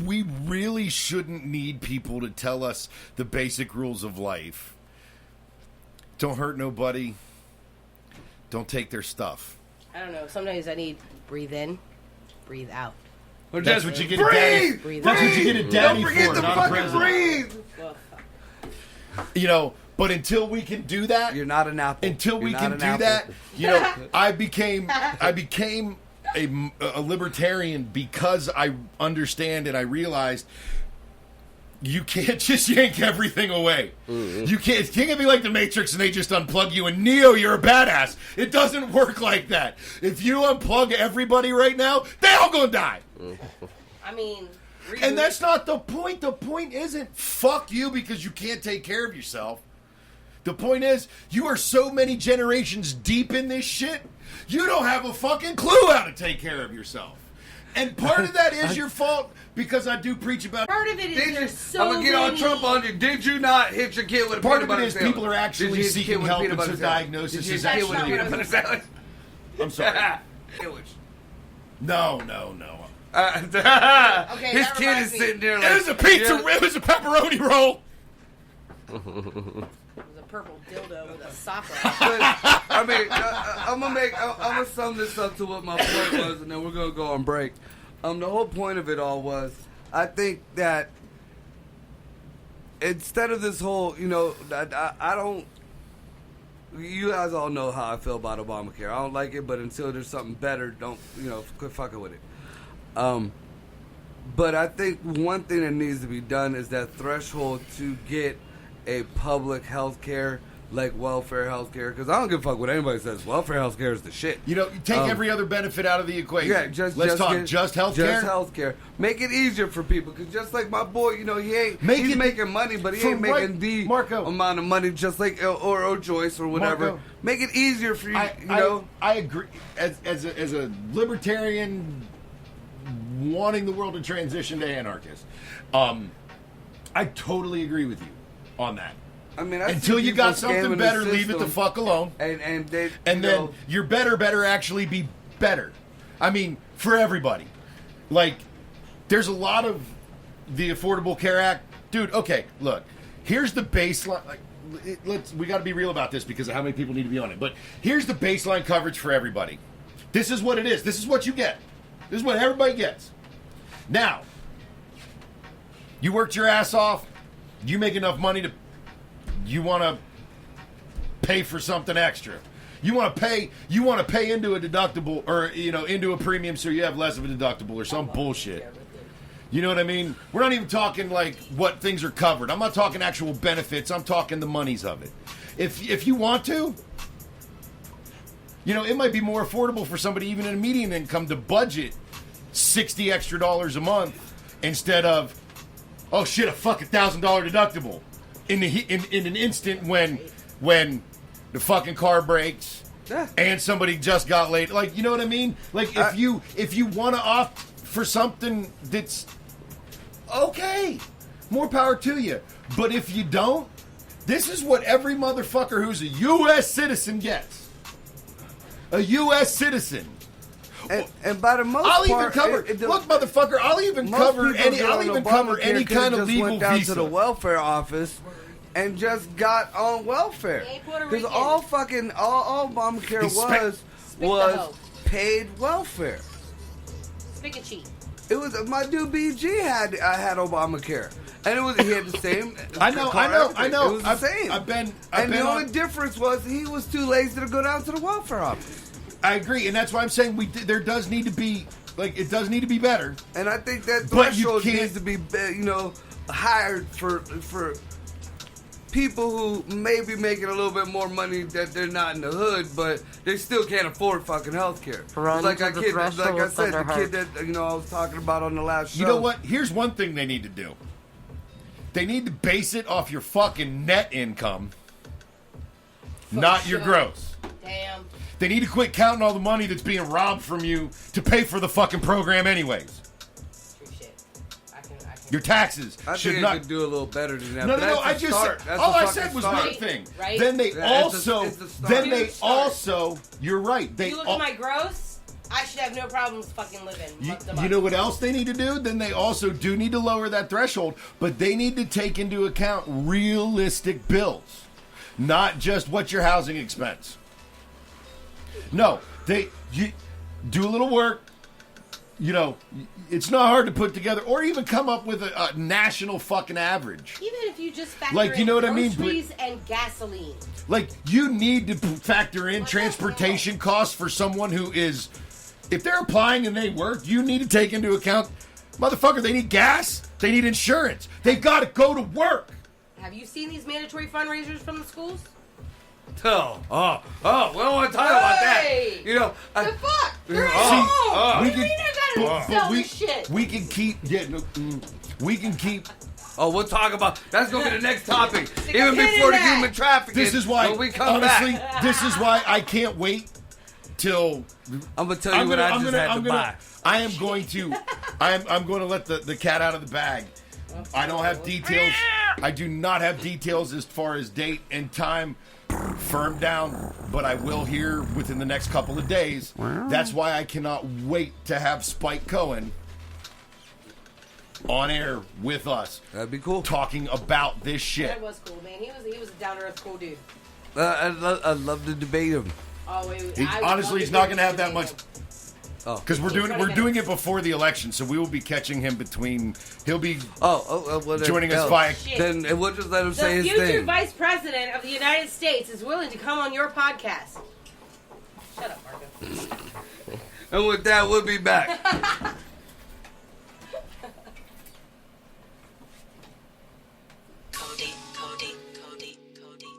we really shouldn't need people to tell us the basic rules of life. Don't hurt nobody. Don't take their stuff. I don't know. Sometimes I need breathe in, breathe out. Or That's just what you get breathe, a daddy. breathe. That's what you get a daddy Don't forget for, to not a fucking president. breathe. Well, You know, but until we can do that, You're not an apple. until we You're can not do an apple. that, you know, I became a libertarian because I understand and I realized you can't just yank everything away. Mm-hmm. You can't be like the Matrix and they just unplug you and Neo, you're a badass. It doesn't work like that. If you unplug everybody right now, they all gonna die. I mean, And that's not the point. The point isn't fuck you because you can't take care of yourself. The point is, you are so many generations deep in this shit, you don't have a fucking clue how to take care of yourself. And part of that is your fault because I do preach about. part of it is Did you, there's so I'm gonna get all many. Trump on you. Did you not hit your kid with a Part peanut of butter it is sandwich? people are actually Did you hit your seeking kid with a help, peanut and butter so sandwich? diagnosis Did you is hit your kid with a actually- peanut butter sandwich? I'm sorry. Sandwich. No. Okay, His that kid is reminds me. sitting there like, It was a pizza. yeah. It was a pepperoni roll. It was a purple dildo with a sock on. But, I mean, I'm gonna sum this up to what my point was, and then we're gonna go on break. The whole point of it all was, I think that instead of this whole, you know, I don't. You guys all know how I feel about Obamacare. I don't like it, but until there's something better, don't, you know, quit fucking with it. But I think one thing that needs to be done is that threshold to get a public health care, like welfare health care, because I don't give a fuck what anybody says. Welfare health care is the shit. You know, take every other benefit out of the equation. Yeah, Let's talk get- just health Just care. health care. Make it easier for people, because just like my boy, you know, he's it- making money, but he for ain't making right- the Marco. amount of money, just like or Joyce or whatever. Marco. Make it easier for you, you know. I agree. As a libertarian wanting the world to transition to anarchist, I totally agree with you on that. I mean, I see Until you people got something scamming the better, leave it the system, fuck alone. and they, And you then know, your better actually be better. I mean, for everybody. Like, there's a lot of the Affordable Care Act. Dude, okay, look. Here's the baseline. Like, we got to be real about this because of how many people need to be on it. But here's the baseline coverage for everybody. This is what it is. This is what you get. This is what everybody gets. Now, you worked your ass off. You make enough money to... You want to pay for something extra. You want to pay into a deductible or, you know, into a premium so you have less of a deductible or some bullshit. You know what I mean? We're not even talking like what things are covered. I'm not talking actual benefits. I'm talking the monies of it. If you want to, you know, it might be more affordable for somebody even in a median income to budget $60 extra a month instead of, oh shit, a fucking $1,000 deductible in an instant when the fucking car breaks Yeah. and somebody just got late. Like, you know what I mean? Like, if you want to opt for something that's okay, more power to you. But if you don't, this is what every motherfucker who's a U.S. citizen gets. A U.S. citizen. And by the most I'll even part, cover. it- Look, motherfucker, I'll even most cover people any. get I'll on even cover Obamacare any 'cause kind they of just legal went down visa. to the welfare office and just got on welfare. They ain't Puerto Because Rican. all Obamacare was the was hoe. paid welfare. Spick and cheat. It was my dude BG had Obamacare, and it was he had the same. I know. everything. It was the I've same. been and the only on, difference was he was too lazy to go down to the welfare office. I agree, and that's why I'm saying there does need to be it does need to be better. And I think that But you threshold can't- needs to be, you know, higher for people who may be making a little bit more money that they're not in the hood, but they still can't afford fucking health care. Run Like to I the said, threshold the of their kid that I was talking about on the last show. You know what? Here's one thing they need to do. They need to base it off your fucking net income, not your gross. Damn. They need to quit counting all the money that's being robbed from you to pay for the fucking program anyways. True shit. I can. Your taxes I should think not. they could do a little better than that. No, but no, no. that's I a just start. said That's all a I fucking said was start. one thing. Right? Then they Yeah, also, it's a start. then they Huge start. also. You're right. They You look al- at my gross. I should have no problems fucking living. month to You month. know what else they need to do? Then they also do need to lower that threshold, but they need to take into account realistic bills, not just what's your housing expense. No, you do a little work. You know, it's not hard to put together or even come up with a national fucking average. Even if you just factor Like, you in know what I mean? groceries and gasoline. Like, you need to factor in What the transportation costs for someone who is, if they're applying and they work, you need to take into account, motherfucker, they need gas, they need insurance, they've got to go to work. Have you seen these mandatory fundraisers from the schools? Oh, we don't want to talk about that. Hey! You know, The fuck? They're at See, home. we What do you can- mean I gotta but sell we, this shit? we can keep getting, we can keep. we'll talk about that's gonna be the next topic, Stick a even pin in before the that. human trafficking. This is why, when we come honestly, back, this is why I can't wait till. I'm gonna tell you what I just had to buy. I am going to, I'm going to let the cat out of the bag. I don't have details. I do not have details as far as date and time firmed down, but I will hear within the next couple of days. That's why I cannot wait to have Spike Cohen on air with us, That'd be cool. talking about this shit. That was cool, man. He was a down to earth cool dude. I'd love to debate him. Oh wait, Honestly, he's not going to have that much. Oh, Because we're doing it before the election, so we will be catching him between. He'll be well, joining us hell, via. Shit. Then we'll just let him say The his future thing. vice president of the United States is willing to come on your podcast. Shut up, Marco. And with that, we'll be back. Cody, Cody, Cody, Cody.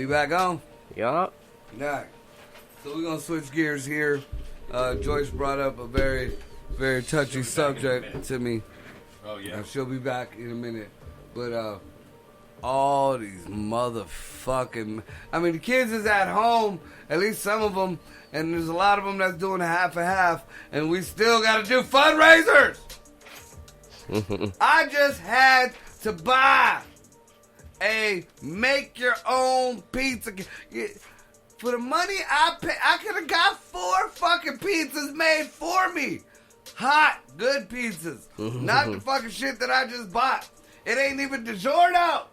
We back on? Yup. Alright. So we're gonna switch gears here. Joyce brought up a very, very touchy subject to me. Oh, yeah. She'll be back in a minute. But all these motherfucking... I mean, the kids is at home, at least some of them, and there's a lot of them that's doing a half, and we still gotta do fundraisers! I just had to buy a make-your-own pizza. For the money I pay, I could have got 4 fucking pizzas made for me. Hot, good pizzas. Not the fucking shit that I just bought. It ain't even DiGiorno.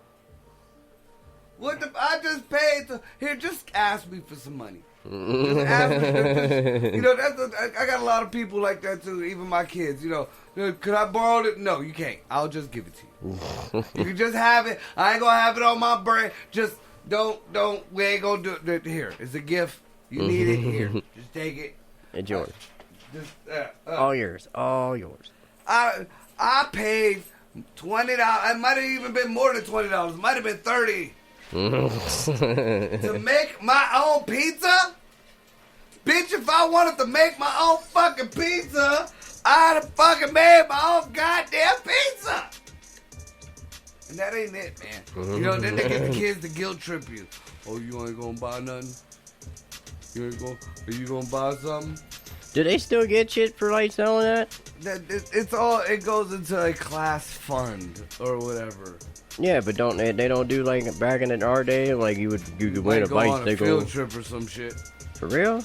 I just paid to... Here, just ask me for some money. Just ask me. You know, I got a lot of people like that too, even my kids. You know, could I borrow it? No, you can't. I'll just give it to you. You can just have it. I ain't gonna have it on my brain. Just don't. We ain't gonna do it. Here, it's a gift. You need it. Here, just take it. It's yours. Just, All yours. All yours. I paid $20. It might have even been more than $20. It might have been $30 to make my own pizza. Bitch, if I wanted to make my own fucking pizza, I'd have fucking made my own goddamn pizza. And that ain't it, man. You know, then they get the kids to guilt trip you. Oh, you ain't gonna buy nothing? Are you gonna buy something? Do they still get shit for like selling that? It goes into a class fund or whatever. Yeah, but don't they don't do like back in our day, like you could win a go bike, on they a field go trip or some shit. for real.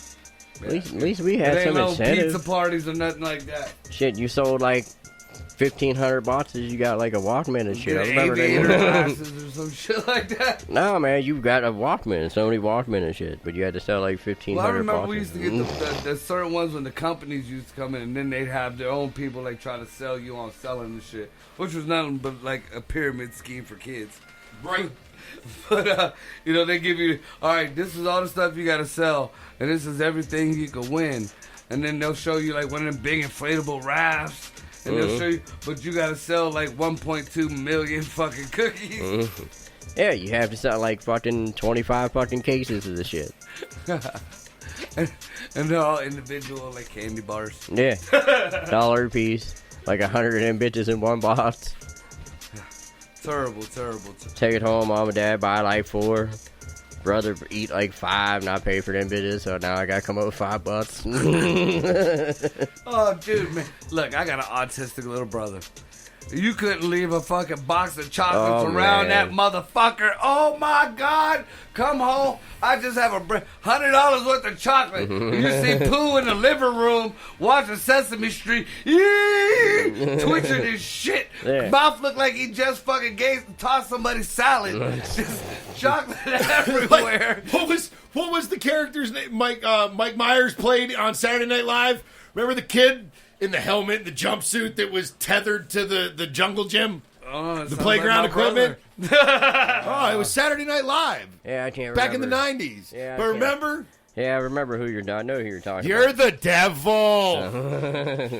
Yeah. At least we had There ain't some no incentive. pizza parties or nothing like that. Shit, you sold like 1,500 boxes, you got like a Walkman and shit. I remember Aviator that. glasses or some shit like that. No, man, you got a Walkman, Sony Walkman and shit, but you had to sell like 1,500 Well, I remember boxes. we used to get the certain ones when the companies used to come in, and then they'd have their own people like try to sell you on selling the shit, which was nothing but like a pyramid scheme for kids. Right. But you know, they give you, all right, this is all the stuff you gotta sell, and this is everything you can win, and then they'll show you like one of them big inflatable rafts. And they'll show you, but you gotta sell like 1.2 million fucking cookies. Yeah, you have to sell like fucking 25 fucking cases of the shit. and they're all individual like candy bars. Yeah, $1 a piece, like 100 of them bitches in one box. Terrible. Take it home, mom and dad buy like 4. Brother eat like 5, and I pay for them bitches, so now I gotta come up with $5. Oh, dude, man. Look, I got an autistic little brother. You couldn't leave a fucking box of chocolates around that motherfucker. Oh, my God. Come home. I just have $100 worth of chocolate. You see Pooh in the living room watching Sesame Street. Twitching his shit. Yeah. Mouth looked like he just fucking tossed somebody's salad. Just chocolate everywhere. What was the character's name? Mike Myers played on Saturday Night Live. Remember the kid in the helmet, the jumpsuit that was tethered to the jungle gym? Oh, The playground like equipment? Oh, it was Saturday Night Live. Yeah, I can't remember. Back in the 90s. Yeah, I but can't. remember? Yeah, I remember who I know who you're talking You're about. the devil.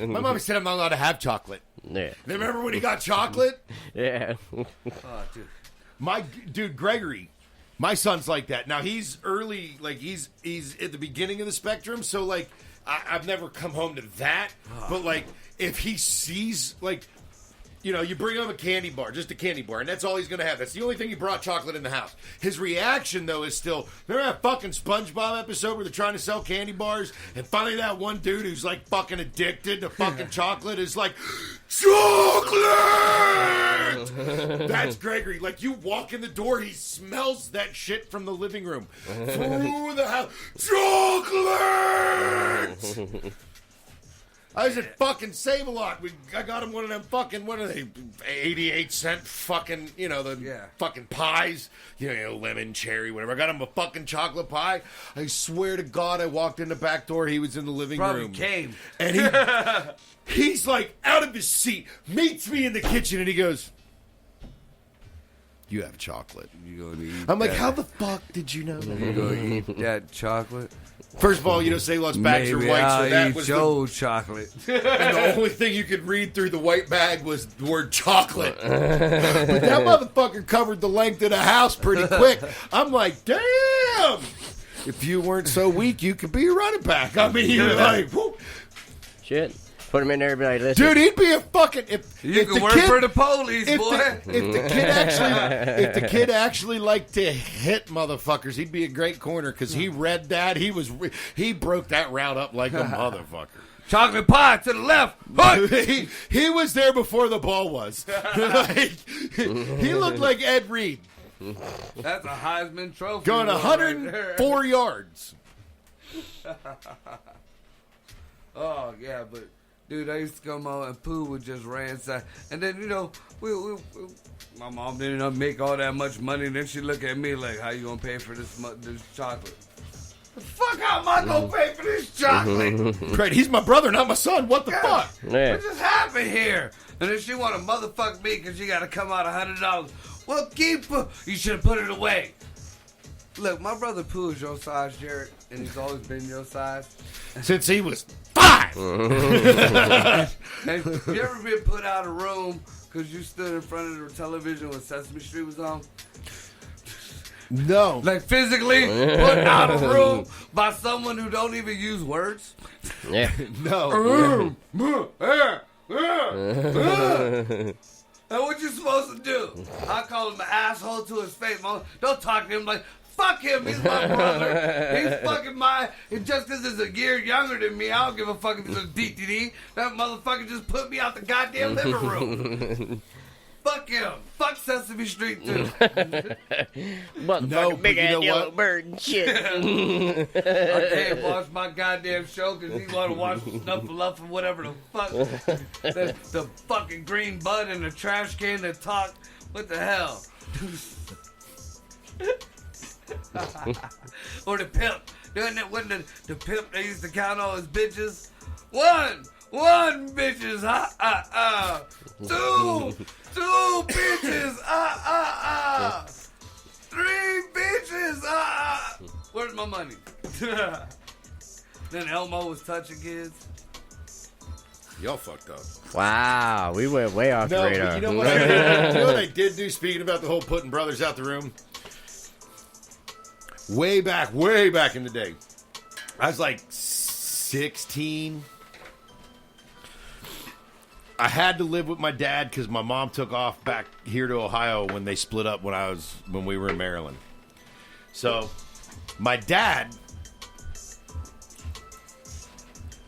My mom said I'm not allowed to have chocolate. Yeah. Remember when he got chocolate? Yeah. Oh, dude. Dude, Gregory, my son's like that. Now, he's early, like, he's at the beginning of the spectrum, so, like, I've never come home to that. But, like, if he sees, like, you know, you bring him a candy bar, just a candy bar, and that's all he's going to have. That's the only thing he brought chocolate in the house. His reaction, though, is still, remember that fucking SpongeBob episode where they're trying to sell candy bars? And finally that one dude who's, like, fucking addicted to fucking chocolate is like, chocolate! That's Gregory. Like, you walk in the door, he smells that shit from the living room. Through the house. Chocolate! I was at fucking Save-A-Lot. I got him one of them fucking, what are they, 88-cent fucking, you know, fucking pies. You know, lemon, cherry, whatever. I got him a fucking chocolate pie. I swear to God, I walked in the back door. He was in the living room. Came. And he's like out of his seat, meets me in the kitchen, and he goes, "You have chocolate." You gonna eat I'm like, that? how the fuck did you know that? You gonna eat that chocolate? First of all, say Lots bags are Maybe white, I'll so that eat was your chocolate. and the only thing you could read through the white bag was the word chocolate. But that motherfucker covered the length of the house pretty quick. I'm like, damn! If you weren't so weak, you could be a running back. I mean, you're like, whoop. Shit. Put him in there and be like, listen. Dude, he'd be a fucking. You can work for the police, boy. If the kid actually liked to hit motherfuckers, he'd be a great corner because he read that. He broke that route up like a motherfucker. Chocolate pie to the left. he was there before the ball was. He looked like Ed Reed. That's a Heisman Trophy. Going right 104 yards. Oh, yeah, but, dude, I used to come home and Pooh would just ransack. And then, my mom didn't make all that much money. And then she look at me like, how you going to pay for this chocolate? The fuck, how am I going to pay for this chocolate? Great, he's my brother, not my son. What the fuck? Yeah. What just happened here? And then she want to motherfuck me because she got to come out $100. Well, you should have put it away. Look, my brother Pooh is your size, Jared, and he's always been your size. Since he was 5. And you ever been put out of room because you stood in front of the television when Sesame Street was on? No. Like physically put out of room by someone who don't even use words? Yeah. No. And what you supposed to do? I call him an asshole to his face. Mom, don't talk to him like, fuck him, he's my brother. He's fucking just because he's a year younger than me, I don't give a fuck if he's a DTD. That motherfucker just put me out the goddamn living room. Fuck him. Fuck Sesame Street, too. Motherfucker, big ass yellow what? bird and shit. I can't watch my goddamn show because he want to watch Snuffleupagus or whatever the fuck. the fucking green bud in the trash can that talk. What the hell? Or the pimp. Doing that when the pimp, they used to count all his bitches. One bitches, two bitches, three bitches, where's my money? Then Elmo was touching kids. Y'all fucked up. Wow, we went way off the radar. But you know what I did? You know what I did do, speaking about the whole putting brothers out the room? Way back in the day. I was like 16. I had to live with my dad because my mom took off back here to Ohio when they split up when we were in Maryland. So my dad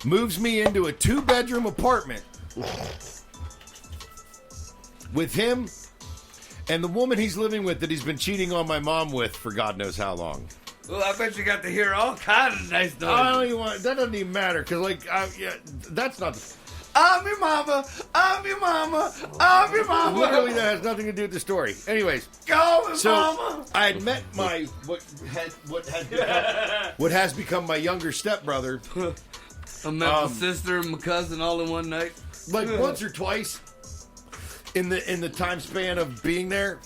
moves me into a 2-bedroom apartment with him and the woman he's living with that he's been cheating on my mom with for God knows how long. Well, I bet you got to hear all kinds of nice noises. That doesn't even matter because, that's not. I'm your mama. I'm your mama. I'm your mama. Literally, that has nothing to do with the story. Anyways, Go, so mama. I had met my what has become my younger stepbrother, I met my sister and my cousin all in one night. like once or twice in the time span of being there,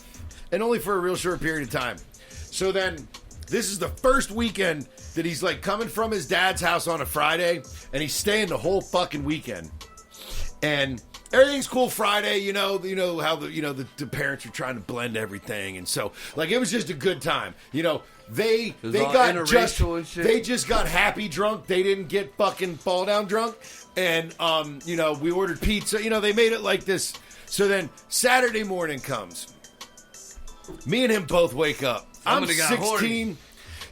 and only for a real short period of time. So then, this is the first weekend that he's like coming from his dad's house on a Friday, and he's staying the whole fucking weekend. And everything's cool Friday, you know how the parents are trying to blend everything, and so it was just a good time. They just got happy drunk. They didn't get fucking fall down drunk, and we ordered pizza. They made it like this. So then Saturday morning comes. Me and him both wake up. I'm 16.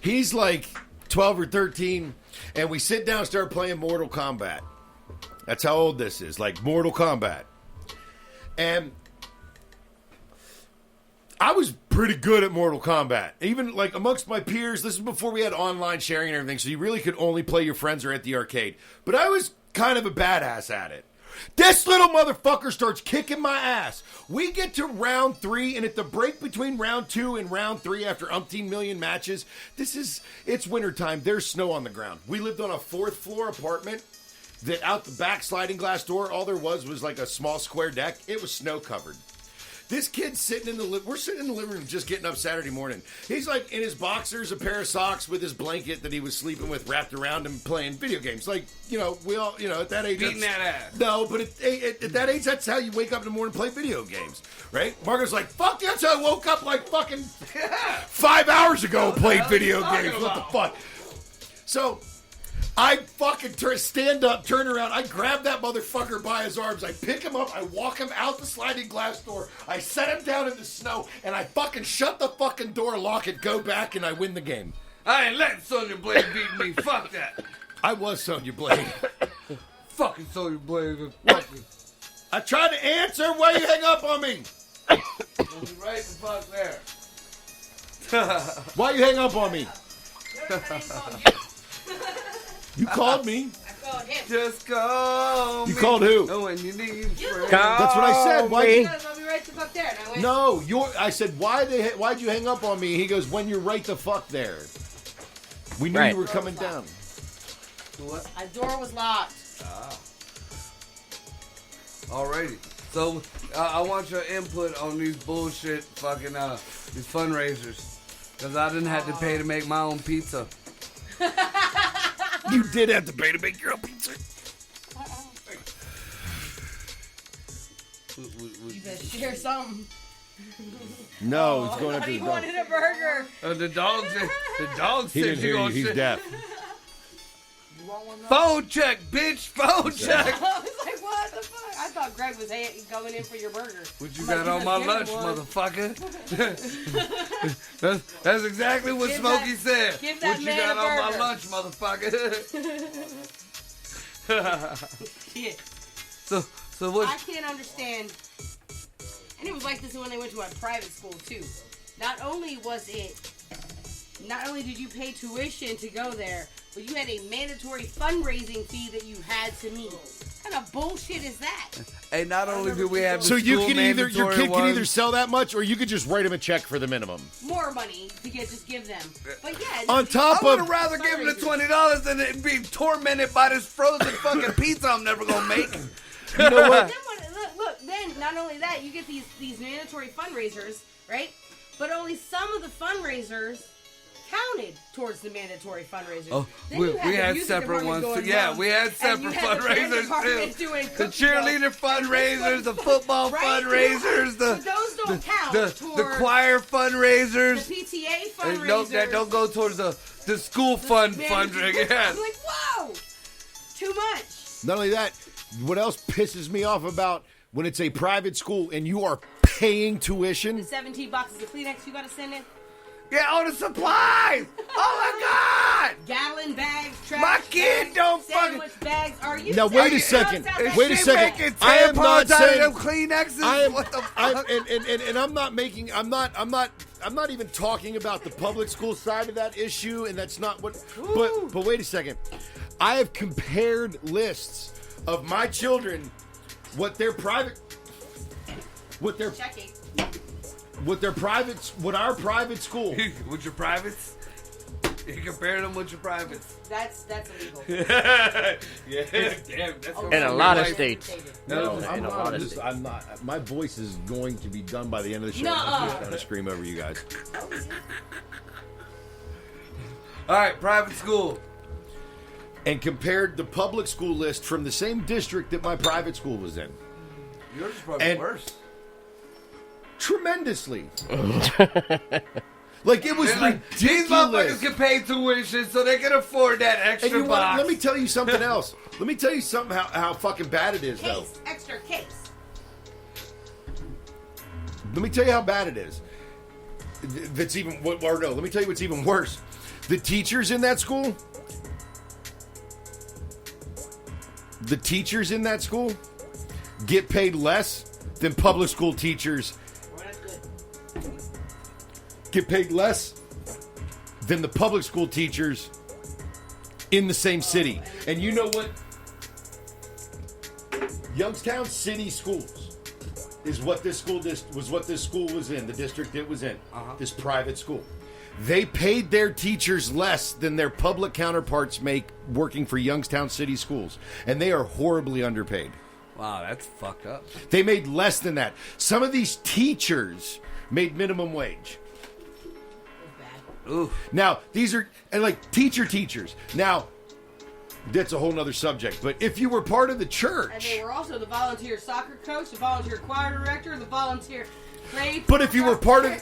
He's like 12 or 13, and we sit down and start playing Mortal Kombat. That's how old this is, like Mortal Kombat. And I was pretty good at Mortal Kombat. Even like amongst my peers, this is before we had online sharing and everything, so you really could only play your friends or at the arcade. But I was kind of a badass at it. This little motherfucker starts kicking my ass. We get to round 3, and at the break between round 2 and round 3 after umpteen million matches, it's wintertime. There's snow on the ground. We lived on a 4th floor apartment that out the back sliding glass door, all there was like a small square deck. It was snow covered. This kid's sitting in the we're sitting in the living room just getting up Saturday morning. He's like in his boxers, a pair of socks with his blanket that he was sleeping with wrapped around him, playing video games. Like, we all, at that age. Beating that ass. No, but at that age, that's how you wake up in the morning and play video games, right? Marco's like, fuck, that's how I woke up like fucking 5 hours ago and played video games. What the fuck? So, I fucking stand up, turn around, I grab that motherfucker by his arms, I pick him up, I walk him out the sliding glass door, I set him down in the snow, and I fucking shut the fucking door, lock it, go back, and I win the game. I ain't letting Sonya Blade beat me. Fuck that. I was Sonya Blade. Fucking Sonya Blade. What? I tried to answer. Why you hang up on me? Right the fuck there. Why you hang up on me? You called me. I called him. Just call me. You called who? When you need friends. That's what I said. Why? You guys want me right the fuck there? And I went, No, I said why'd you hang up on me? He goes, when you're right the fuck there. We knew you were coming down. What? my door was locked. Alrighty. So, I want your input on these bullshit fucking, these fundraisers. Because I didn't have to pay to make my own pizza. You did have to pay to make your own pizza. You better share something. No, it's going I after thought the he dog. wanted a burger. The dog He said didn't you hear you. gonna He's shit. deaf. You want one? Phone check, bitch. Phone check. I was like, what the fuck? I thought Greg was going in for your burger. What you I'm got like, on my "Give lunch, one." motherfucker? that's exactly what Give Smokey that- said. give that What you man got a on my burger. lunch, motherfucker? Shit. so I what? can't understand. And it was like this when they went to a private school too. Not only did you pay tuition to go there, but you had a mandatory fundraising fee that you had to meet. What kind of bullshit is that? Hey, not only do we have the So you school can your mandatory kid can either ones- sell that much, or you could just write him a check for the minimum. More money to just give them. But yeah. On top I would of have rather given the $20 than it be tormented by this frozen fucking pizza I'm never gonna make. you know what? Then look, then not only that, you get these mandatory fundraisers, right? But only some of the fundraisers counted towards the mandatory fundraisers. Oh, Then we you the had music separate department ones. going Yeah, nuts, we had and separate you had the band fundraisers department too. doing The cookie cheerleader dough. fundraisers, the football Right? fundraisers, But those don't count the towards choir fundraisers. the PTA And fundraisers. that don't go towards the school fund mandatory- fundraising. Yeah. I'm like, whoa, too much. Not only that, what else pisses me off about when it's a private school and you are paying The tuition? 17 boxes of Kleenex you gotta send in. Yeah, all the supplies. Oh my God! Gallon bags, trash My kid bags, don't fucking- sandwich bags. Are you? Now, wait a serious? second. Sounds like Wait a shit. second. Making I am not tampons out saying- of them Kleenexes. I am, What the fuck? and I'm not making. I'm not even talking about the public school side of that issue, and that's not what. But wait a second. I have compared lists of my children, what our private school. With your privates? You compare them with your privates. That's illegal. Yeah, damn. That's In a lot of states. No, In I'm a lot of not. states. I'm not. My voice is going to be done by the end of the show. Nuh-uh. I'm just going to scream over you guys. All right, private school. And compared the public school list from the same district that my private school was in. Yours is probably And- worse. Tremendously. Like, it was These motherfuckers ridiculous. can pay tuition so they can afford that And extra you know what? box. Let me tell you something else. Let me tell you something how fucking bad it is, though. Case, extra case. Let me tell you how bad it is. That's even, or no, let me tell you what's even worse. The teachers in that school, get paid less than public school teachers. Well, that's good. Get paid less than the public school teachers in the same city. And you know what? Youngstown City Schools is what this school was in, the district it was in. This private school. They paid their teachers less than their public counterparts make working for Youngstown City Schools, and they are horribly underpaid. Wow, that's fucked up. They made less than that. Some of these teachers made minimum wage. Ooh. Now, these are and like teachers. Now, that's a whole nother subject. But if you were part of the And church, they were also the volunteer soccer coach, the volunteer choir director, the volunteer grade. but if you were part of,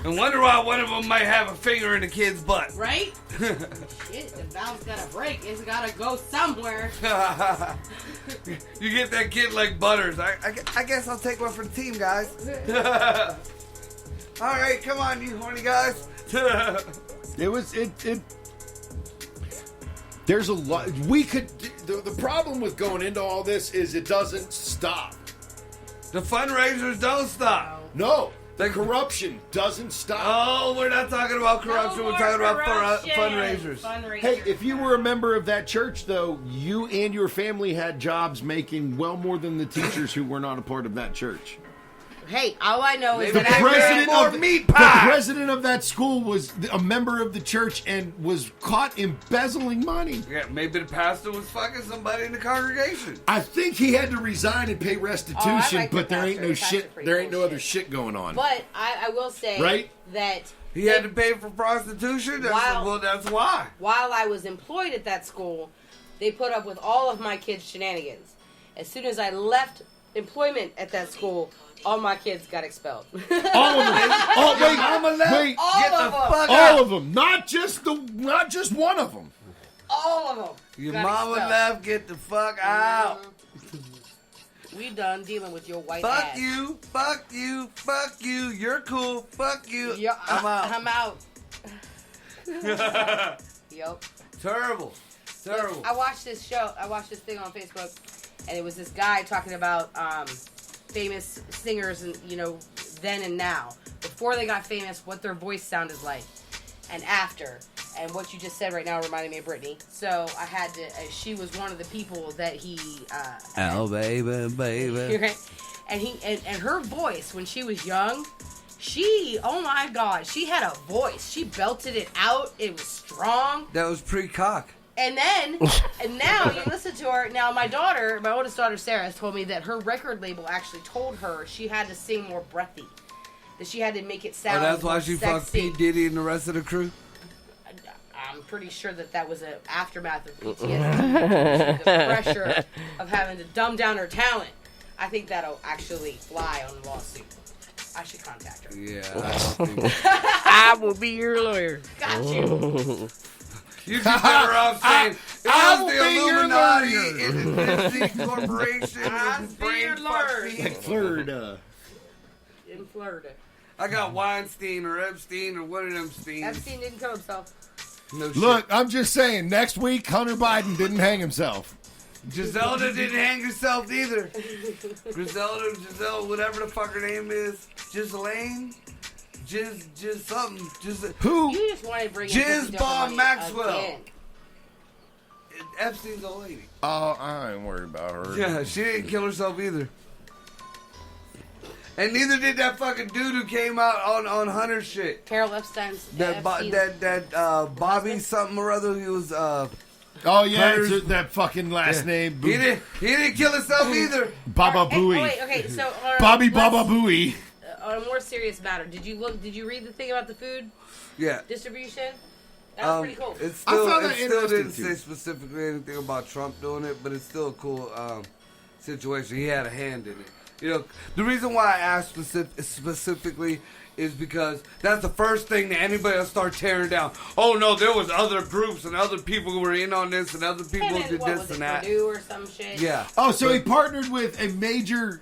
And wonder why one of them might have a finger in the kid's butt. Right? Shit, the valve's gotta break. It's gotta go somewhere. You get that kid like Butters. I guess I'll take one for the team, guys. All right, come on, you horny guys. it. There's a lot. We could. The problem with going into all this is it doesn't stop. The fundraisers don't stop. No, the corruption doesn't stop. Oh, we're not talking about corruption. No We're more talking about corruption. fundraisers. Hey, if you were a member of that church, though, you and your family had jobs making well more than the teachers who were not a part of that church. Hey, all I know is Maybe that they after made more meat the pie. president of that school was a member of the church and was caught embezzling money. Yeah, maybe the pastor was fucking somebody in the congregation. I think he had to resign and pay restitution, like the but there ain't no pastor. shit. Pastor's There ain't pretty no cool other shit going on. But I will say Right? that He had to pay for prostitution. Wow. Well, that's why. while I was employed at that school, they put up with all of my kids' shenanigans. As soon as I left employment at that school, all my kids got expelled. All of them. Oh, wait, Mama left. wait. All Get the of them. fuck All out. of them. Not just one of them. All of them. Your got mama expelled. left. Get the fuck out. We done dealing with your white Fuck ass. you. Fuck you. Fuck you. You're cool. Fuck you. Yeah, I'm out. I'm out. Yep. Terrible. Terrible. I watched this show. I watched this thing on Facebook, and it was this guy talking about famous singers and then and now, before they got famous, what their voice sounded like, and after. And what you just said right now reminded me of Britney. So I had to. She was one of the people that he. Oh baby, baby. Okay. And and her voice when she was young, oh my God, she had a voice. She belted it out. It was strong. That was pre-cock. And then, and now you listen to her. Now my oldest daughter Sarah has told me that her record label actually told her she had to sing more breathy, that she had to make it sound. Oh, that's why more she fucked sexy. P. Diddy and the rest of the crew? I'm pretty sure that was an aftermath of PTSD, the pressure of having to dumb down her talent. I think that'll actually fly on the lawsuit. I should contact her. Yeah, I don't think... I will be your lawyer. Got you. You just better off saying, it I was will the be your Illuminati lawyer. and the Disney Corporation I'll with be your brain lawyer. fuck Florida. In Florida. I got Weinstein or Epstein or one of them Steens. Epstein didn't kill himself. No shit. Look, I'm just saying. Next week, Hunter Biden didn't hang himself. Griselda didn't hang herself either. Giselle, whatever the fuck her name is. Ghislaine? Jizz something. Who? You just want to bring Jizz in Bomb Maxwell. Again. Epstein's old lady. Oh, I ain't worried about her. Yeah, she didn't kill herself either. And neither did that fucking dude who came out on Hunter's shit. Carol Epstein's. That Bobby something or other. He was Oh yeah, Hunter's- it's that fucking last name. he didn't kill himself either. Baba Booey. Wait, okay, so Bobby Baba Booey. On a more serious matter, did you read the thing about the food Yeah. distribution? That was pretty cool. It I still, found it that still didn't interesting, say too. specifically anything about Trump doing it, but it's still a cool situation. He had a hand in it. You know, the reason why I asked specifically is because that's the first thing that anybody will start tearing down. Oh no, there was other groups and other people who were in on this and other people And then, did what this was and it, that. Purdue or some shit? Yeah. Oh, so he partnered with a major.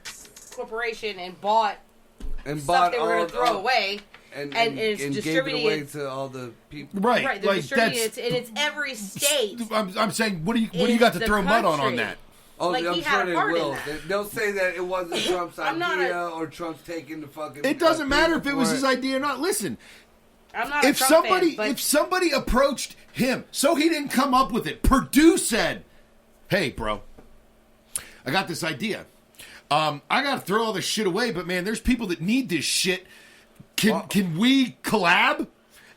Corporation and bought And stuff bought they were going to throw away. and it's gave it distributing away it- to all the people. Right, Right, they're like distributing that's. it, and it's every state. I'm saying, what do you in got to the throw mud on country. that? Oh, Like, I'm he had sure a they part in will. that. They'll say that it wasn't Trump's I'm not idea or Trump's taking the fucking. It doesn't matter if it was for his idea or not. Listen, I'm not if a Trump somebody fan, but if somebody approached him, so he didn't come up with it. Purdue said, "Hey, bro, I got this idea. I got to throw all this shit away, but man, there's people that need this shit. Can we collab?"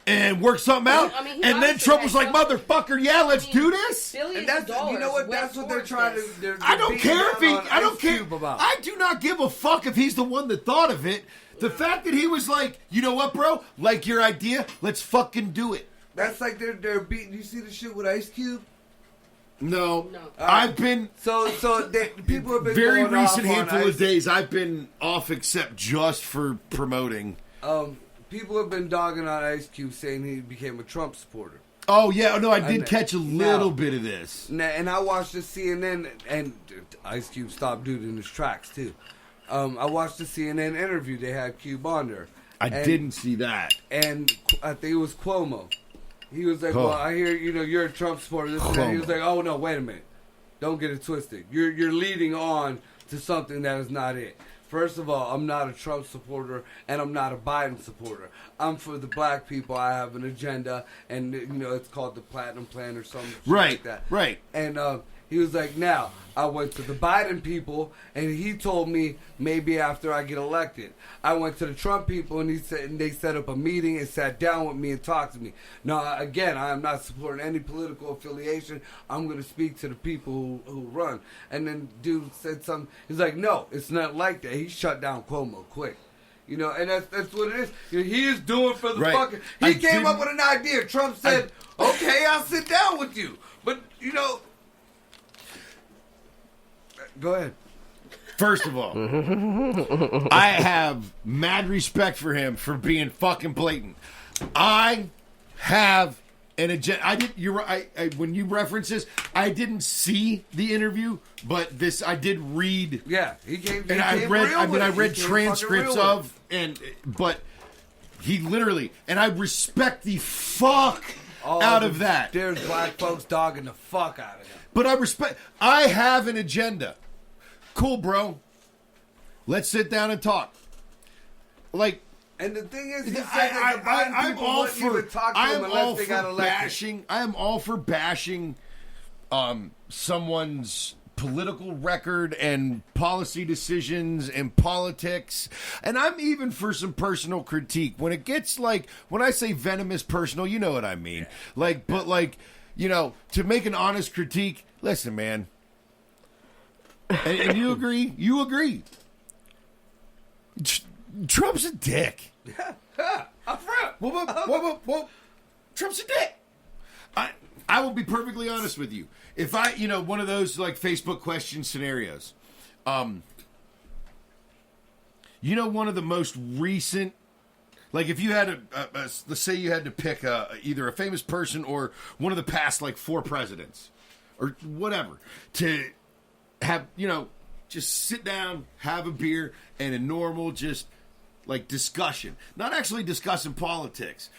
and work something out. I mean, he And then obviously Trump had was like, something. "Motherfucker, yeah, let's do this." Billions And that's, of dollars you know what? went That's what they're towards trying this. to. They're I don't beating care if he. down on I don't Ice care. Cube about. I do not give a fuck if he's the one that thought of it. The fact that he was like, you know what, bro? Like your idea, let's fucking do it. That's like they're beating. You see the shit with Ice Cube? No, No. I've been So people have been very going recent off on handful of Ice. days. I've been off except just for promoting. People have been dogging on Ice Cube, saying he became a Trump supporter. Oh yeah, no, I did And catch a little bit of this. And I watched the CNN, and Ice Cube stopped dude in his tracks too. I watched the CNN interview. They had Cube on there. I And- didn't see that. And I think it was Cuomo. He was like, Huh. "Well, I hear you're a Trump supporter." This and that. He was like, "Oh no, wait a minute, don't get it twisted. You're leading on to something that is not it. First of all, I'm not a Trump supporter, and I'm not a Biden supporter. I'm for the black people. I have an agenda, and it's called the Platinum Plan or something Right, like that. right. And he was like, now, I went to the Biden people, and he told me maybe after I get elected. I went to the Trump people, and they set up a meeting and sat down with me and talked to me. Now, again, I am not supporting any political affiliation. I'm going to speak to the people who run. And then dude said something. He's like, no, it's not like that. He shut down Cuomo quick. And that's what it is. He is doing for the Right. fucking... I He came up didn't- with an idea. Trump said, okay, I'll sit down with you. But, Go ahead. First of all, I have mad respect for him for being fucking blatant. I have an agenda. I did. You're right. When you reference this, I didn't see the interview, but I did read. Yeah, he came. And I read. Real I mean, with I it. read He came transcripts fucking real with of, but he literally, and I respect the fuck it. All out the- of that. There's black folks dogging the fuck out of him. But I have an agenda. Cool, bro. Let's sit down and talk. Like, And the thing is, he said that the Biden I'm people all wouldn't for. even talk to I him am all unless they for got elected. bashing. I am all for bashing someone's political record and policy decisions and politics. And I'm even for some personal critique. When it gets when I say venomous personal, you know what I mean. To make an honest critique, listen, man. And you agree? You agree. Trump's a dick. I'm from. Well, Trump's a dick. I will be perfectly honest with you. If one of those Facebook question scenarios, one of the most recent, if you had let's say you had to pick either a famous person or one of the past 4 presidents or whatever to have, just sit down, have a beer, and a normal discussion. Not actually discussing politics.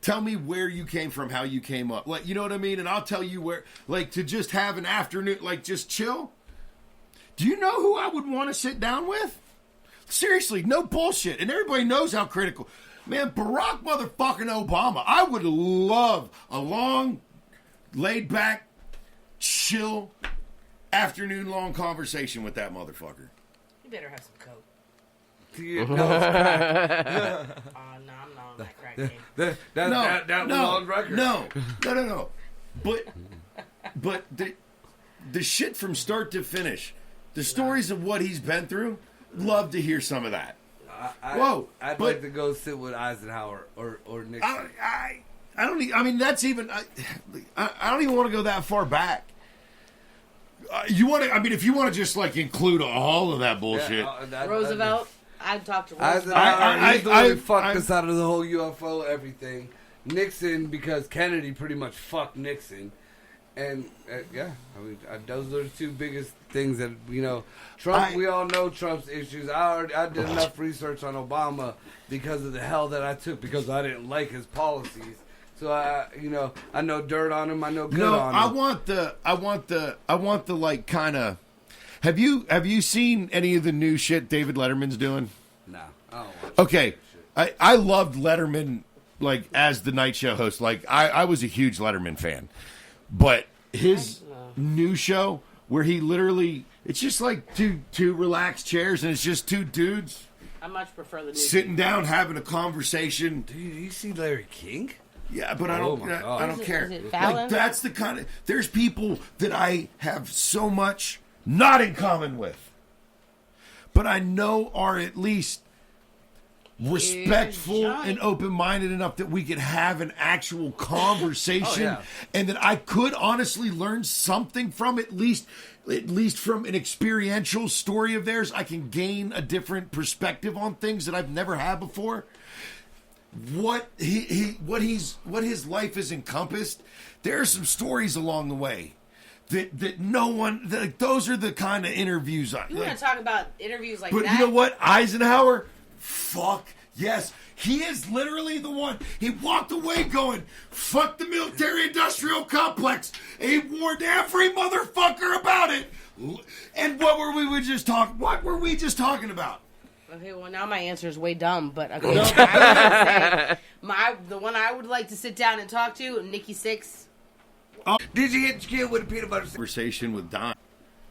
Tell me where you came from, how you came up. You know what I mean? And I'll tell you where, to just have an afternoon, just chill. Do you know who I would want to sit down with? Seriously, no bullshit. And everybody knows how critical. Man, Barack motherfucking Obama. I would love a long, laid back, chill, afternoon long conversation with that motherfucker. You better have some coke. Yeah, no, it's crack. No, I'm not on that crack game. That was on record. No. But the shit from start to finish, the stories of what he's been through, love to hear some of that. I'd like to go sit with Eisenhower or Nixon. I don't. I mean, that's even. I don't even want to go that far back. You want to? I mean, if you want to just include all of that bullshit. Roosevelt. I'd talk to Roosevelt. Eisenhower, he's the one who fucked I- us out of the whole UFO everything. Nixon, because Kennedy pretty much fucked Nixon. And, those are the 2 biggest things that, Trump, we all know Trump's issues. I did enough research on Obama because of the hell that I took, because I didn't like his policies. So, I know dirt on him, I know good on him. I want the kind of. Have you seen any of the new shit David Letterman's doing? No, I don't watch Okay, that shit. I loved Letterman as the night show host. I was a huge Letterman fan, but his new show where he literally it's just two relaxed chairs and it's just 2 dudes I much prefer the new sitting down, having a conversation. Dude, you see Larry King? Yeah, but I Oh don't. my God. I don't care. is it Fallon? Like that's the kind of. There's people that I have so much not in common with, but I know are at least respectful Johnny. and open-minded enough that we could have an actual conversation, Oh, yeah. and that I could honestly learn something from at least from an experiential story of theirs. I can gain a different perspective on things that I've never had before. What his life has encompassed. There are some stories along the way that no one. That, those are the kind of interviews I. You want to talk about interviews like But that? you know what? Eisenhower? Fuck yes. He is literally the one. He walked away going, fuck the military-industrial complex. He warned every motherfucker about it. And what were we just talking about? Okay, well now my answer is way dumb, but okay. I would say the one I would like to sit down and talk to, Nikki Sixx. Did you hit your kid with a peanut butter sandwich? Conversation with Don.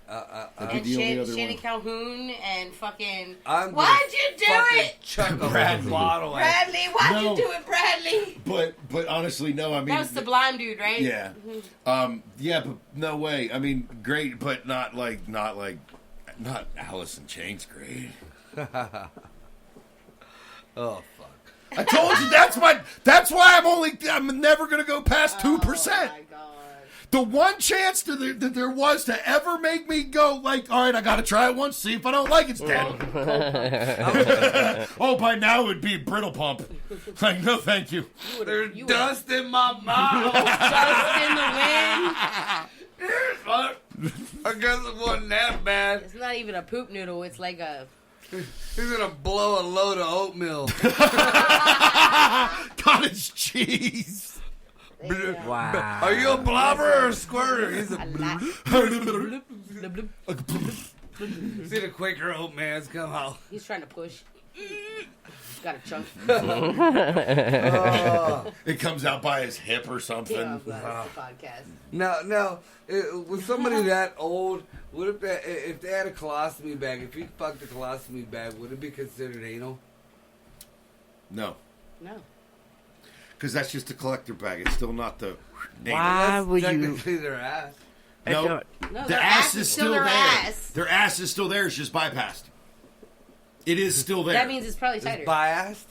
And Shannon Calhoun and fucking. I'm gonna Why'd you do fucking it? Chuck a Bradley. bottle at Bradley, why'd No. you do it, Bradley? But honestly, no. I mean, That was the blind dude, right? yeah, yeah, but no way. I mean, great, but not Alice in Chains. Great. Oh fuck! I told you that's why I'm never gonna go past 2%. Oh my god. The one chance that there was to ever make me go like, all right, I got to try it once, see if I don't like it's dead. Oh, by now it would be brittle pump. Like, no, thank you. There's dust in my mouth. Dust in the wind. I guess it wasn't that bad. It's not even a poop noodle. It's like a. He's gonna blow a load of oatmeal. Cottage cheese. Wow. Are you a blobber or a squirter? He's a. See the Quaker oat man's come out. He's trying to push. Got a chunk. It comes out by his hip or something. Yeah, but it's a podcast. Now, with somebody that old, would it if they had a colostomy bag, if you fucked a colostomy bag, would it be considered anal? No, No. because that's just a collector bag. It's still not the. Why would you? Technically their ass. No, No, the their ass is still their there. ass. Their ass is still there. It's just bypassed. It is still there. That means it's probably tighter. It's biased.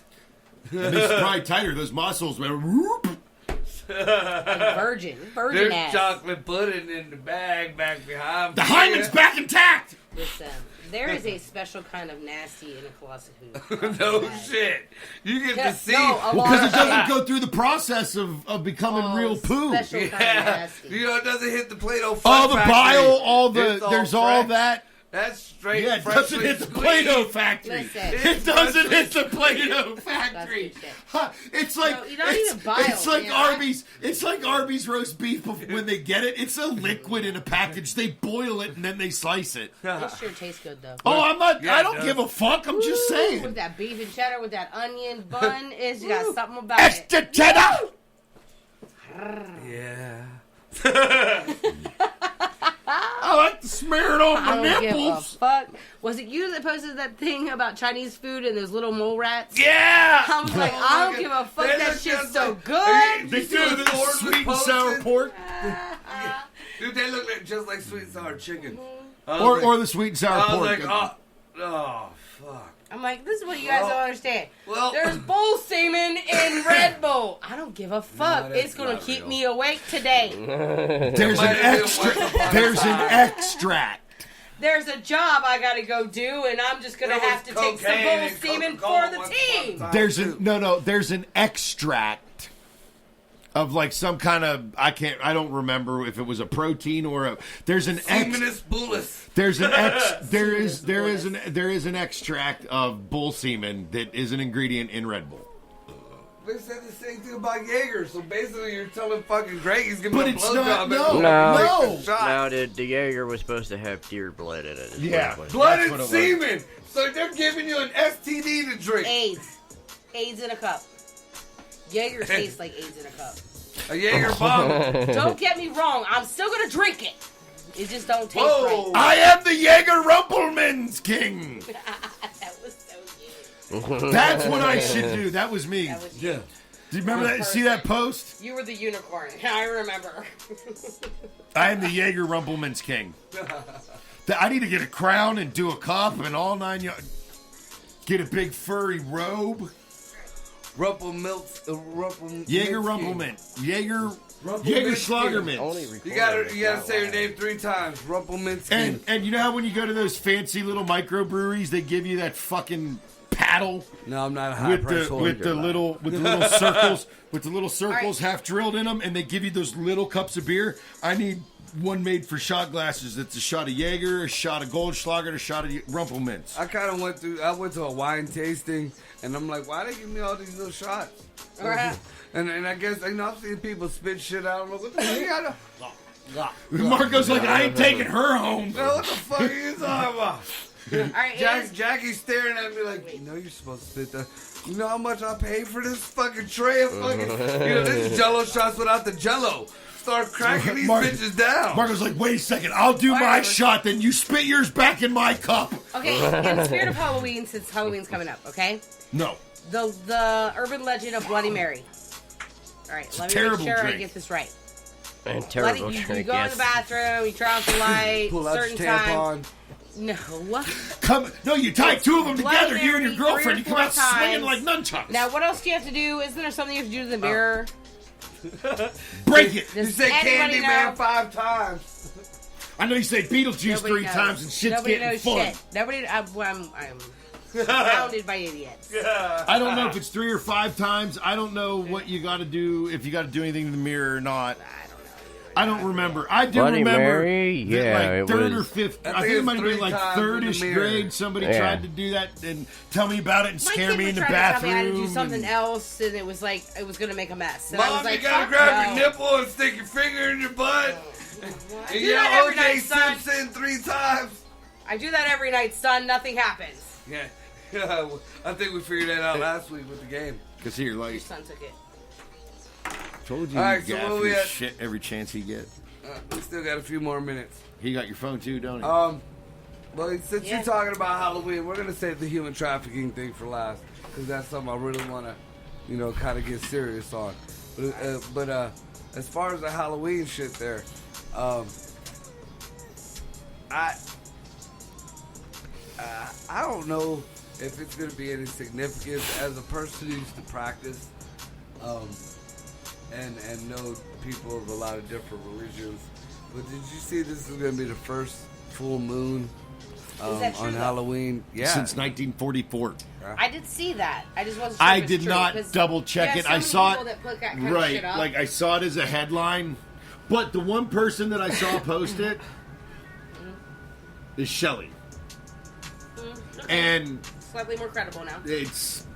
And it's probably tighter. Those muscles, man. Whoop. Like virgin There's ass. chocolate pudding in the bag back behind. The hymen's back intact. Listen, there is a special kind of nasty in a colostomy. No shit. You get to see. No, a Well, because lot it doesn't of go through the process of becoming real poo. Special kind of Yeah. nasty. You know, it doesn't hit the Play-Doh. All the factory. bile, It's there's all fresh. that. That's straight. Yeah, it doesn't freshly hit the squeezed. Play-Doh factory. Listen. It doesn't hit the Play-Doh factory. That's good shit. Huh, it's like No, you don't it's, need a bile, it's like man. Arby's. It's like Arby's roast beef when they get it. It's a liquid in a package. They boil it and then they slice it. It sure tastes good though. Oh, I'm not. Yeah, I it don't does. give a fuck. I'm just With saying. that beef and cheddar, with that onion bun, it's got something about Extra it. cheddar. Yeah. I like to smear it on I my don't give a nipples. fuck. Was it you that posted that thing about Chinese food and those little mole rats? Yeah. I was like, Oh I my don't give a God. fuck. They That look shit's just so like- good. They You see do the the Lord sweet and was sour posting? pork, Dude, they look like, just like sweet and sour chicken. or the sweet and sour I was pork. like, oh, fuck. I'm like, this is what you guys don't understand. Well- There's bull semen in Red Bull. I don't give a fuck. that's It's gonna not keep real. me awake today. There's an Might have been extra. once upon a There's an time. extract. There's a job I gotta go do, and I'm just gonna There have was to take some cocaine bull and semen Coca-Cola for the once team. upon a time, There's too. there's an extract of like some kind of I don't remember if it was a protein or a there's an Seminous bullets. there's an there is an extract of bull semen that is an ingredient in Red Bull. They said the same thing about Jaeger, so basically you're telling fucking Greg he's giving But me a it's blowjob. not- and no, he's no. taking shots. No, dude, the Jaeger was supposed to have deer blood in it. is what Yeah. it was. Blood That's what and it was. semen. So they're giving you an STD to drink. AIDS in a cup. Jaeger tastes like AIDS in a cup. A Jaeger bomb. Don't get me wrong. I'm still gonna drink it. It just don't taste Whoa. right. I am the Jaeger Rumpelmans king. That was so good. That's what I should do. That was me. That was you. Do you remember that? See that post? You were the unicorn. I remember. I am the Jaeger Rumpelman's king. I need to get a crown and do a cup and all 9 yards. Get a big furry robe. Jaeger Rumpelman. Jaeger Schlagerman. You gotta say your name 3 times. Rumpelminsky. And you know how when you go to those fancy little microbreweries, they give you that fucking paddle? No, I'm not a high price with the little circles half drilled in them, and they give you those little cups of beer. I need one made for shot glasses. It's a shot of Jaeger, a shot of Goldschlager, and a shot of Rumpelmintz. I went to a wine tasting, and I'm like, why they give me all these little shots? Right. And I guess, I've seen people spit shit out. I'm like, what the hell you gotta... Marco's like, I ain't taking her home. What the fuck are you talking about? All right, Jackie's staring at me like, you know you're supposed to spit that. You know how much I paid for this fucking tray of fucking... this is Jell-O shots without the Jell-O. Start cracking these bitches down. Marco's like, wait a second, I'll do my shot, then you spit yours back in my cup. Okay, in the spirit of Halloween, since Halloween's coming up, okay? No. The urban legend of Bloody Mary. All right, let me make sure I get this right. And terrible you drink, go in the bathroom, you turn off the light, pull out certain your tampon. time. No. No, you tie 2 of them together, you and your Mary girlfriend. You come out swinging like nunchucks. Now, what else do you have to do? Isn't there something you have to do to the mirror? Break it. You say Candyman 5 times. I know you say Beetlejuice 3 times and shit's getting fun. Nobody. I'm surrounded by idiots. Yeah. I don't know if it's 3 or 5 times. I don't know what you got to do, if you got to do anything to the mirror or not. I don't remember. I do Bloody remember Mary? that Yeah, like 3rd or 5th. I think it might have been like 3rd-ish grade. Somebody tried to do that and tell me about it and scare me in the bathroom. My kid was trying to tell me how to do something else, and it was like it was going to make a mess. And Mom, I was like, you gotta grab your nipple and stick your finger in your butt. I do that every night, son. Simpson 3 times. I do that every night, son. Nothing happens. Yeah. I think we figured that out last week with the game. Because here, like, Your son took it. told you, All right, you so gaff what we your at? shit every chance he get. We still got a few more minutes. He got your phone too, don't he? Well, since you're talking about Halloween, we're gonna save the human trafficking thing for last because that's something I really want to, kind of get serious on. But as far as the Halloween shit, there, I don't know if it's gonna be any significance as a person who used to practice, and know people of a lot of different religions. But did you see this is going to be the first full moon Is that true, on though? Halloween? Yeah. Since 1944. I did see that. I just wasn't sure I if it's did true, not 'cause double check it. so I many saw people it that put that kind of right. shit up. Like I saw it as a headline, but the one person that I saw post it is Shelly, and slightly more credible now. it's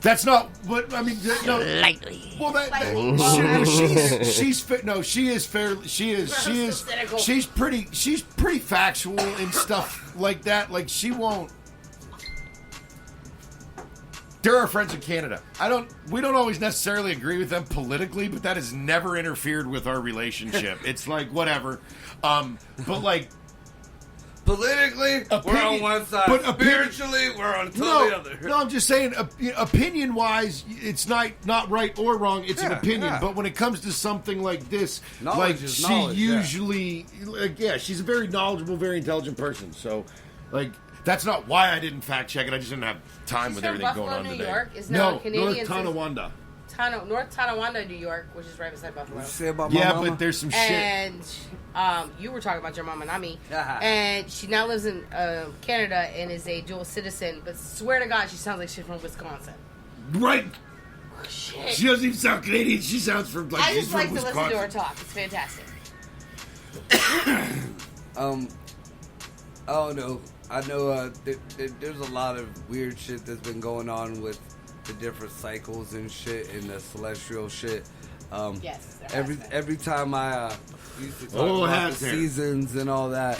that's not what I mean. No, Lightly. well, she's no, she is fairly. She is cynical. she's pretty factual and stuff like that. Like she won't. They're our friends in Canada. We don't always necessarily agree with them politically, but that has never interfered with our relationship. It's like whatever. But like politically, we're on one side. but spiritually, we're on the other. No, I'm just saying, opinion-wise, it's not right or wrong. It's an opinion. yeah. But when it comes to something like this, Knowledge like is she knowledge, usually, she's a very knowledgeable, very intelligent person. So, like, that's not why I didn't fact check it. I just didn't have time She's with from everything Buffalo, going on New today. York. Is now No, a Canadian North Tonawanda. North Tonawanda, New York, which is right beside Buffalo. What you say about my Yeah, mama? but there's some shit. And you were talking about your mama, not me. Uh-huh. And she now lives in Canada and is a dual citizen. But swear to God, she sounds like she's from Wisconsin. Right. Shit. She doesn't even sound Canadian. She sounds from like I she's just from like to Wisconsin. listen to her talk. It's fantastic. Oh no, I know. There's a lot of weird shit that's been going on with the different cycles and shit and the celestial shit. Yes. there has been. Every time I used to talk about the seasons and all that,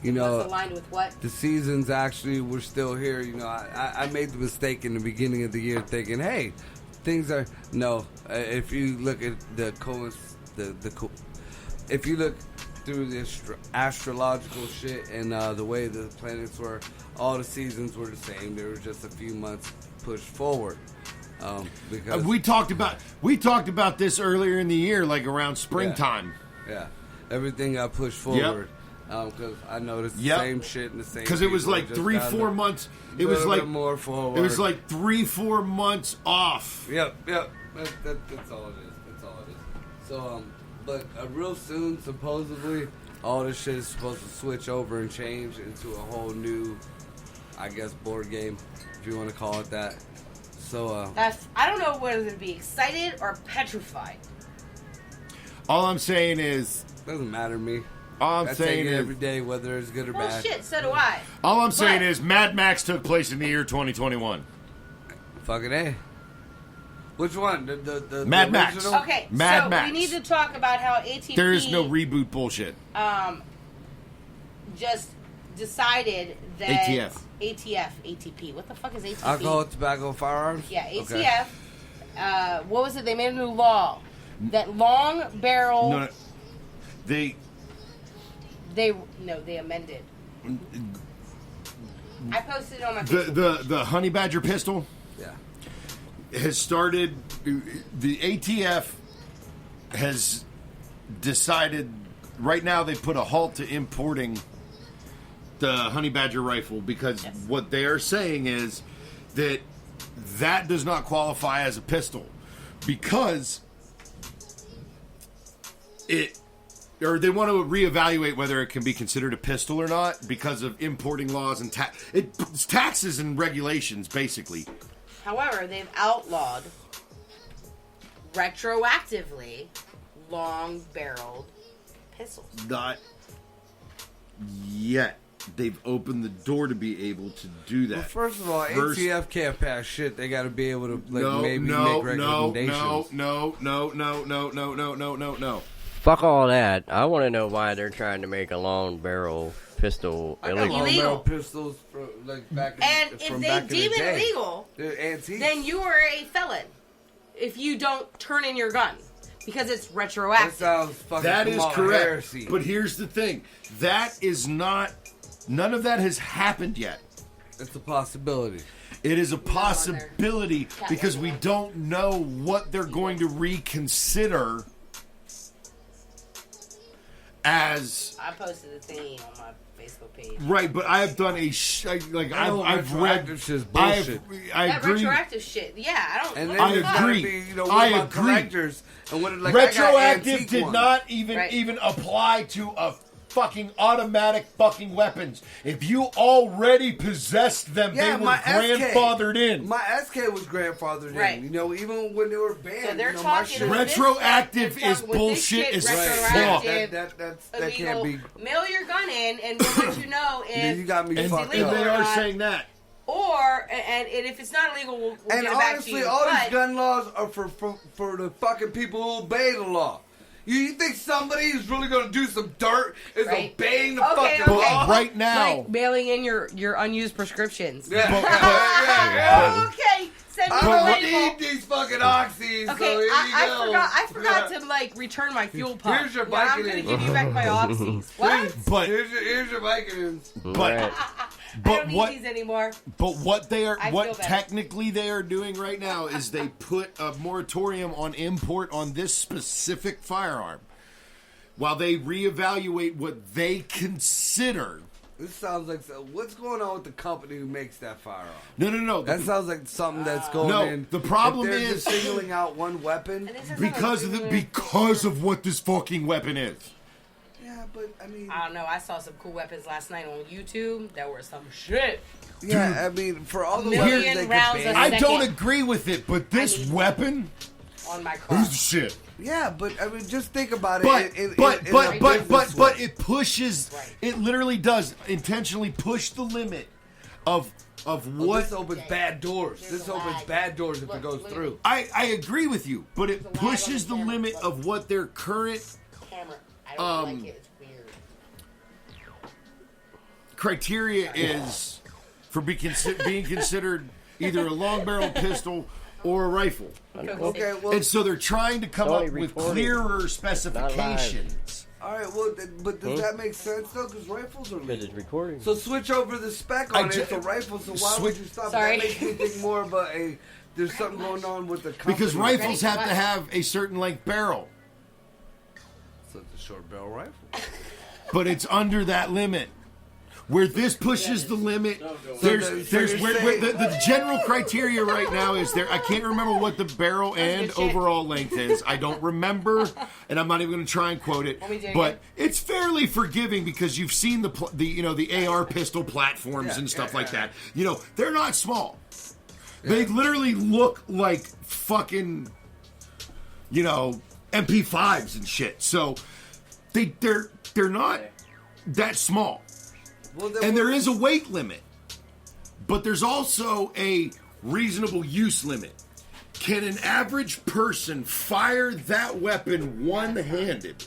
you know, What's aligned with what? the seasons actually were still here. You know, I made the mistake in the beginning of the year thinking, hey, things are if you look at if you look through the astrological shit and the way the planets were, all the seasons were the same. There were just a few months pushed forward. Because we talked about this earlier in the year, like around springtime. Yeah, everything got pushed forward. Because I noticed the same shit in the same. Because it was like 3-4 months. It was like more forward. It was like 3-4 months off. Yep. That's all it is. That's all it is. So but real soon, supposedly, all this shit is supposed to switch over and change into a whole new, I guess, board game, if you want to call it that. So I don't know whether to be excited or petrified. All I'm saying is, doesn't matter to me. All I'm I saying take it is, every day, whether it's good or Well, bad. shit, so do I. all I'm saying is, Mad Max took place in the year 2021. Fucking A. Which one? The Mad Max. original? Okay, Mad so Max. we need to talk about how ATP There is no reboot bullshit. just decided that ATP. What the fuck is ATP? Alcohol, tobacco, firearms? Yeah, ATF. Okay. What was it? They made a new law that long barrel. No, they They amended. I posted it on my Facebook. the Honey Badger pistol Yeah. has started. The ATF has decided right now they put a halt to importing the Honey Badger rifle because what they are saying is that does not qualify as a pistol because or they want to reevaluate whether it can be considered a pistol or not because of importing laws and it's taxes and regulations, basically. However, they've outlawed retroactively long-barreled pistols. Not yet. They've opened the door to be able to do that. Well, first of all, ATF can't pass shit. They got to be able to make recommendations. No. Fuck all that. I want to know why they're trying to make a long barrel pistol illegal. Illegal. Pistols from back in, And if from they back in deem the it day. illegal, They're antiques. then you are a felon if you don't turn in your gun because it's That retroactive. sounds fucking That is Kamala correct. Harris-y. But here's the thing. That is not... None of that has happened yet. It's a possibility. It is a possibility because we don't know what they're going to reconsider as... I posted a thingy on my Facebook page. Right, but I have done I've read... Retroactive shit's bullshit. I That agree. retroactive shit. Yeah, I don't... And what then I the there's fuck? gotta agree. be, what I about agree. collectors? And what, like, I got Retroactive antique did ones. not even Right. apply to a fucking automatic fucking weapons. If you already possessed them, Yeah, they were my grandfathered in. My SK was grandfathered Right. in. You know, even when they were banned. So they're my talking shit- with Retroactive this- is with this bullshit shit, as retroactive, fuck. That can't illegal. be. Mail your gun in, and we'll let you know if You got me And, fucked and up. they or are not. saying that. or and if it's not illegal, we'll And get it back to honestly, you. all But these gun laws are for the fucking people who obey the law. You think somebody who's really going to do some dirt is Right. obeying the Okay, fucking okay. law? Right now, like mailing in your unused prescriptions. Yeah. Oh, okay. Send me I the don't label. need these fucking oxys. Okay, so here you go. I forgot to like return my fuel pump. Here's your Yeah, I'm Vicodin. gonna give you back my oxys. What? but Here's your Vicodins. but Right. I but don't need what these anymore. But what they are, I what feel better. technically they are doing right now is they put a moratorium on import on this specific firearm, while they reevaluate what they consider. This sounds like what's going on with the company who makes that firearm? No. That sounds like something that's going No, in. the problem if they're is- just singling out one weapon. And this is because of what this fucking weapon is. Yeah, but I mean, I don't know. I saw some cool weapons last night on YouTube that were some shit. yeah, I mean, for all the million weapons they rounds could a ban. I second. don't agree with it, but this need- weapon On my car. is shit. Yeah, but I mean, just think about But it. in a but business way. it pushes. Right. It literally does intentionally push the limit of Well, what. this opens bad doors. There's This a opens lag. bad doors if Look, it goes look. through. I agree with you, but it There's a lag pushes the on the camera. limit of what their current Camera. I don't like it. It's weird. criteria is for being considered either a long barrel pistol or a rifle. Okay, well, And so they're trying to come Only up with recording, clearer specifications. all right. Right, well, but does that make sense though? Because rifles are Because legal. it's recording. So switch over the spec on I it. ju- It's a rifle. So why would you stop? Sorry. That makes me think more about there's something going on with the company. Because rifles Ready? have to have a certain length barrel, So it's a short barrel rifle. but it's under that limit. Where this pushes the limit, there's you're where saying- the general criteria right now is there. I can't remember what the barrel and good shit. overall length is. I don't remember, and I'm not even going to try and quote it. Want me to do it But again? it's fairly forgiving because you've seen the AR pistol platforms Yeah, and stuff yeah, like yeah. that. They're not small. They literally look like fucking MP5s and shit. So they're not that small. Well, then And there is a weight limit, but there's also a reasonable use limit. Can an average person fire that weapon one-handed?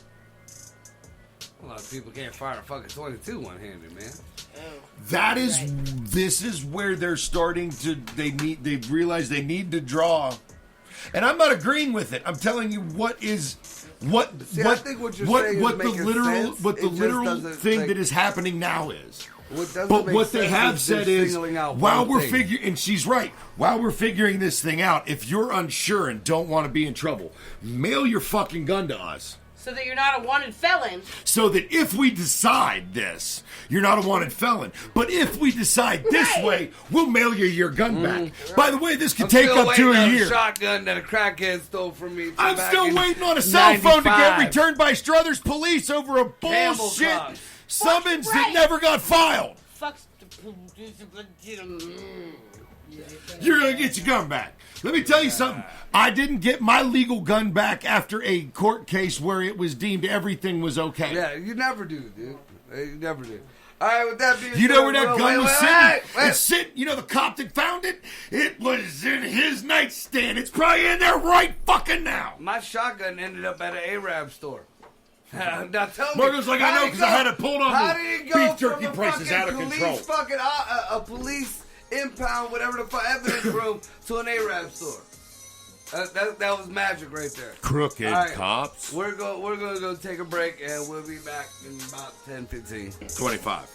a lot of people can't fire a fucking 22 one-handed, man. This is where they're starting to they realize they need to draw. And I'm not agreeing with it. I'm telling you I think what you're saying is what the making literal sense. what the It just literal doesn't, thing like- that is happening now is. What doesn't But make what they sense have is said they're is, singling out while one we're thing. figuring, and she's right, while we're figuring this thing out, if you're unsure and don't want to be in trouble, mail your fucking gun to us. So that you're not a wanted felon. So that if we decide this, you're not a wanted felon. But if we decide this Right. way, we'll mail you your gun back. By the way, this could I'm take still up to waiting a on year. A shotgun that a crackhead stole from me. I'm back still in waiting on a cell phone to get 95. returned by Struthers police over a Camel bullshit cops. summons that right. never got filed. Fuck. You're going to get your gun back. Let me tell you something. I didn't get my legal gun back after a court case where it was deemed everything was okay. Yeah, you never do, dude. You never do. All right, with that being You know said, where that wait, gun was wait, sitting? wait. It's sitting. You know the cop that found it? It was in his nightstand. It's probably in there right fucking now. My shotgun ended up at an Arab store. Now tell me. Marco's like, I know, how'd it 'cause I go? had it pulled on How the did it go beef jerky from a prices fucking out of police control? Fucking, a police impound, whatever the fuck, evidence room to an Arab store. That was magic right there. Crooked All right, cops. We're gonna go take a break and we'll be back in about 10-15. 25.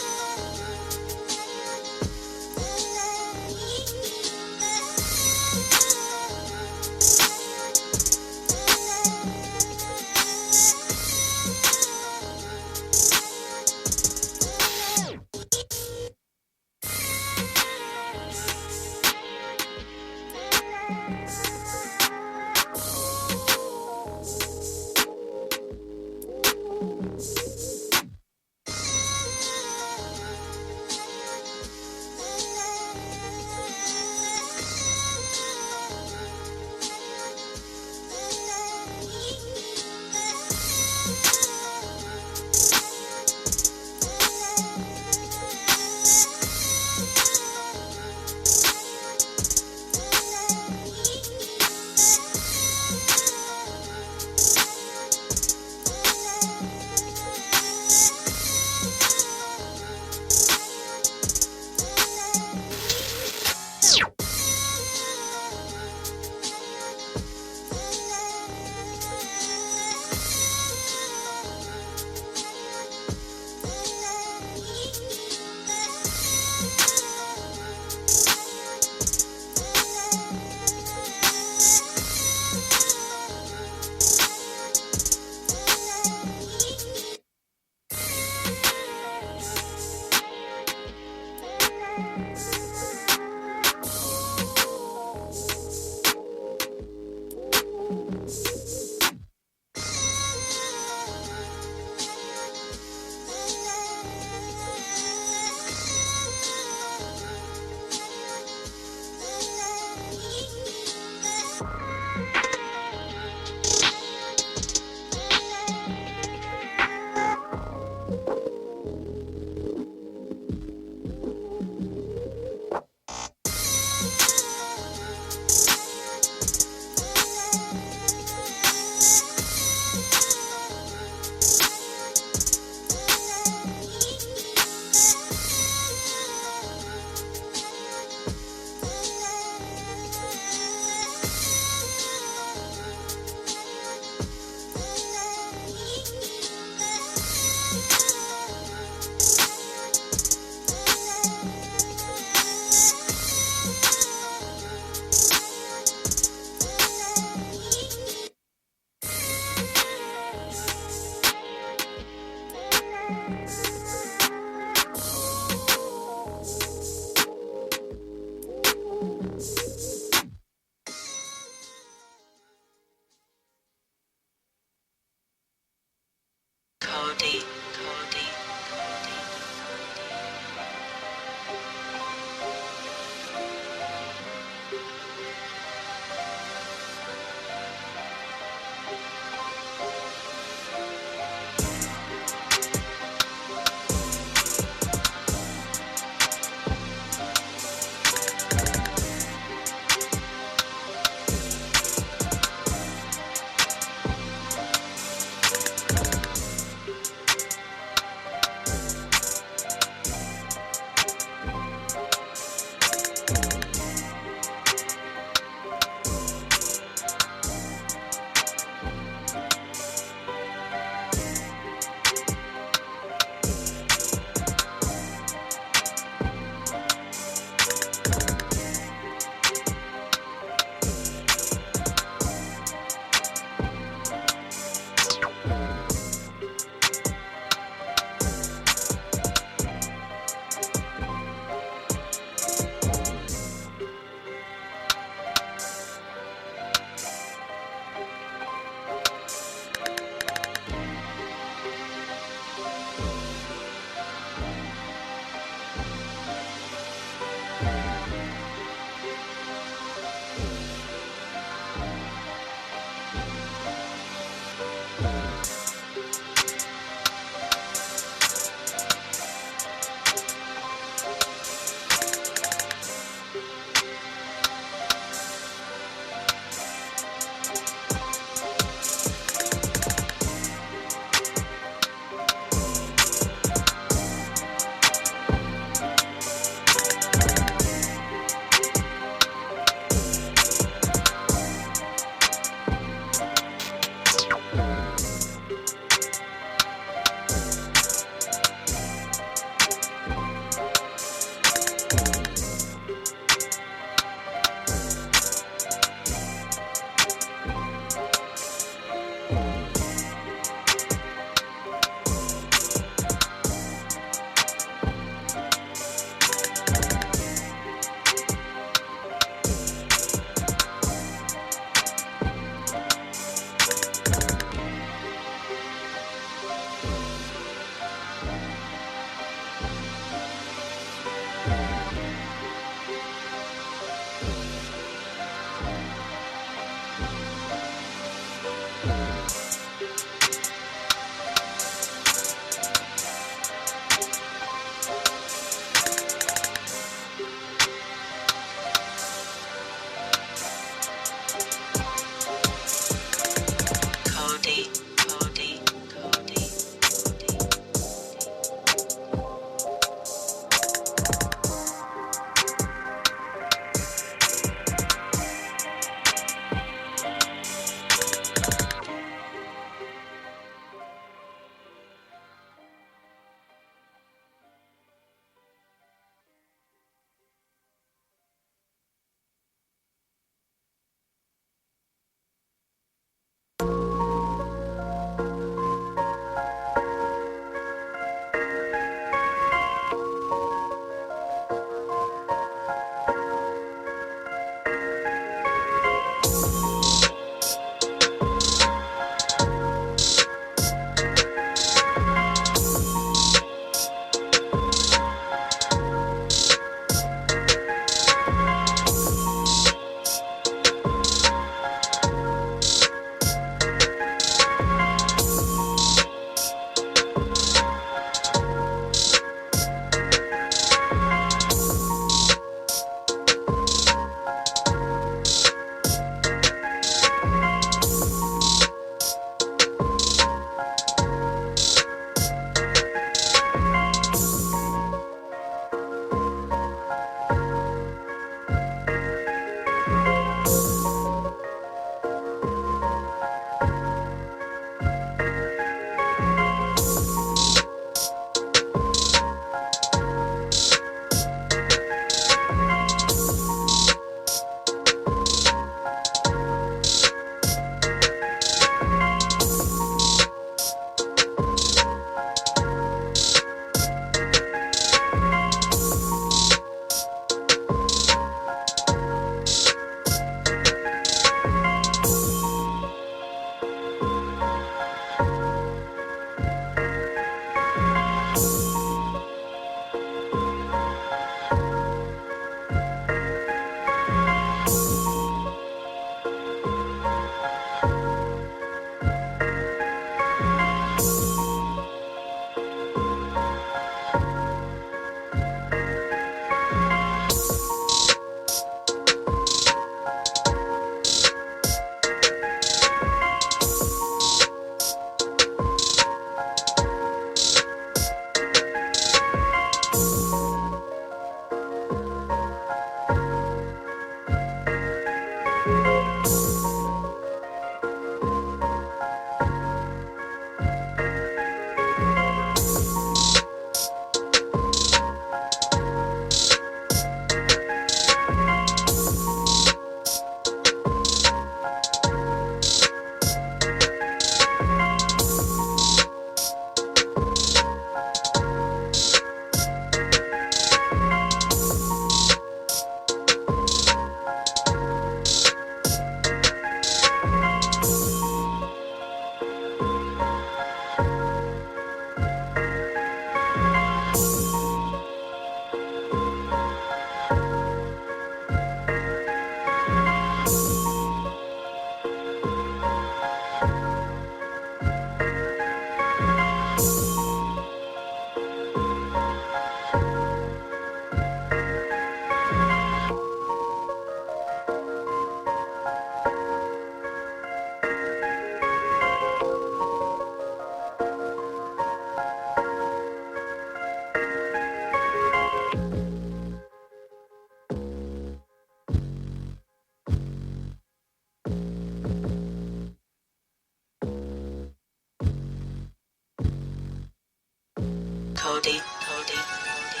Cody, Cody, Cody.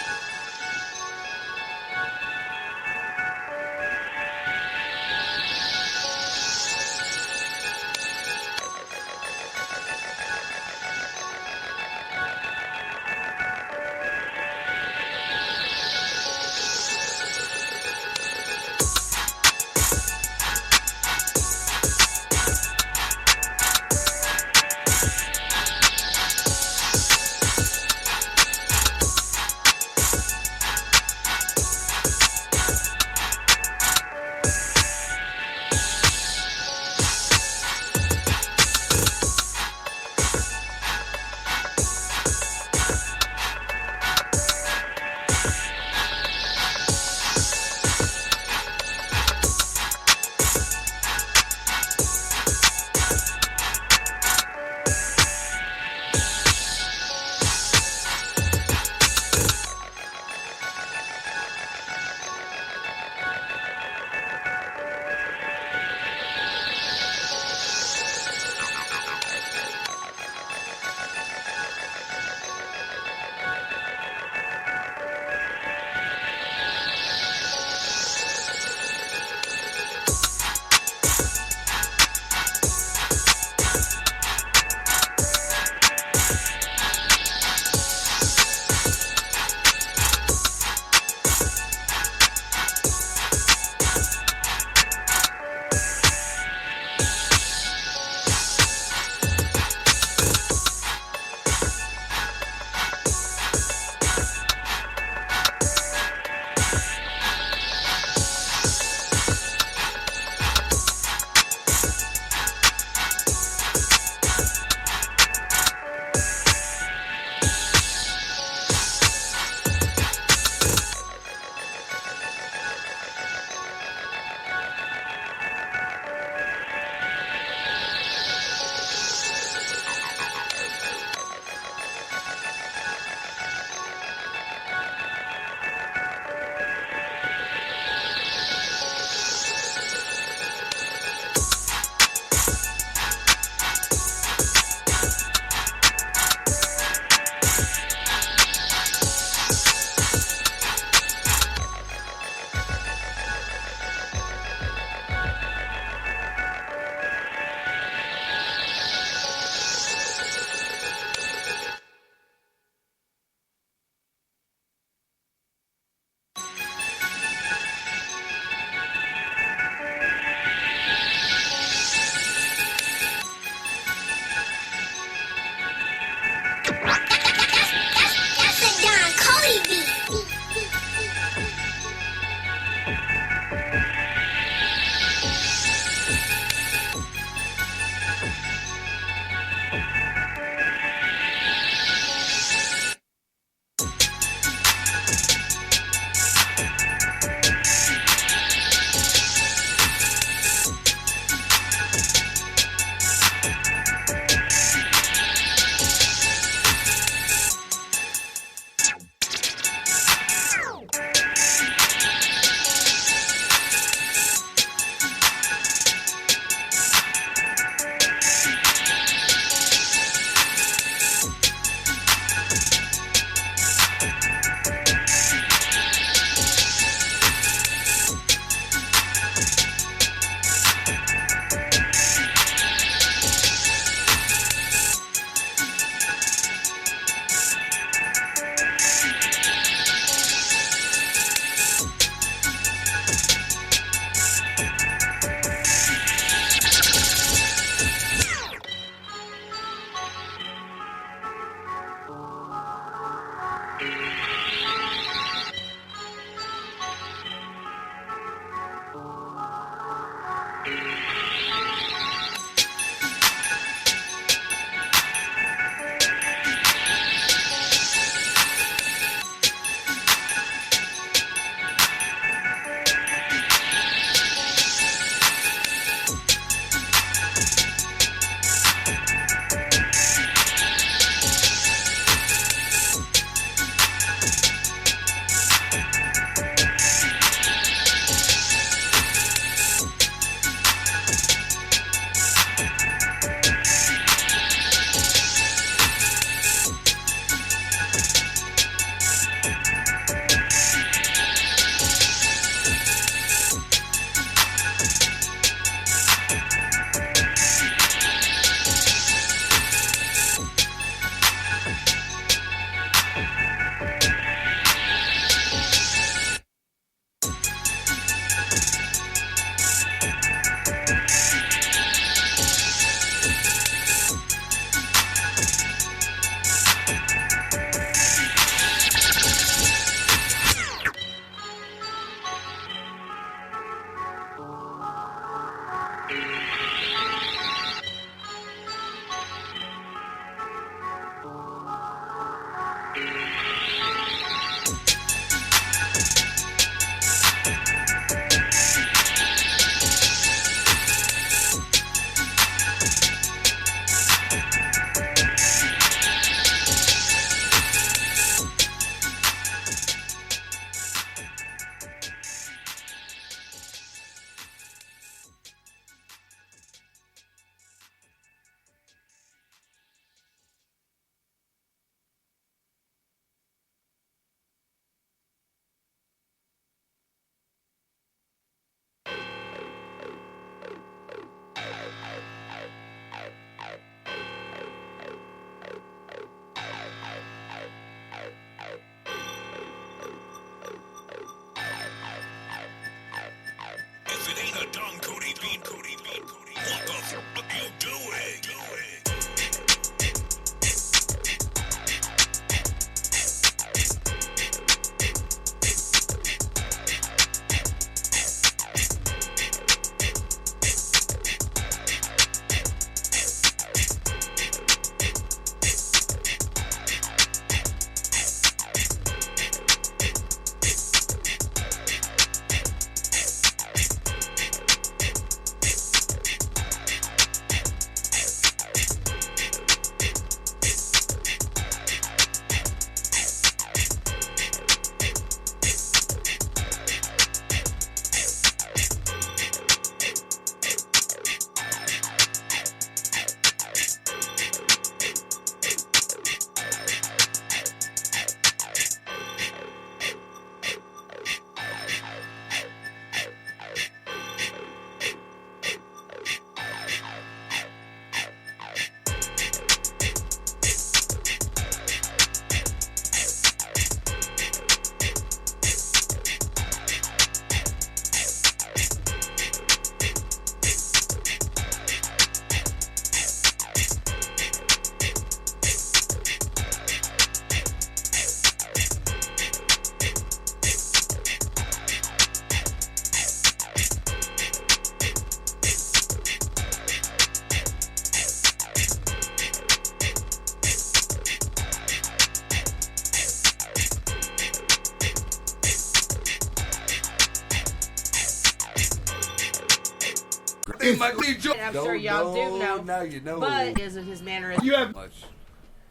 think my DJ. I'm sure y'all do know. Now you know. But isn't his manner? You have Much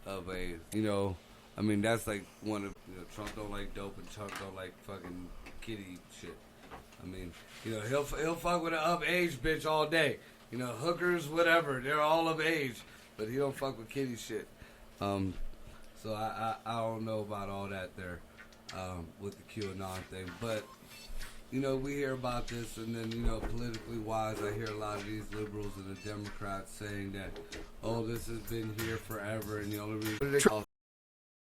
of a, you know, I mean, that's like one of, you know, Trump don't like dope and Trump don't like fucking kitty shit. I mean, you know, he'll fuck with an of age bitch all day. You know, hookers, whatever, they're all of age, but he don't fuck with kitty shit. So I don't know about all that there with the QAnon thing, but you know, we hear about this, and then, you know, politically wise, I hear a lot of these liberals and the Democrats saying that, oh, this has been here forever, and the only reason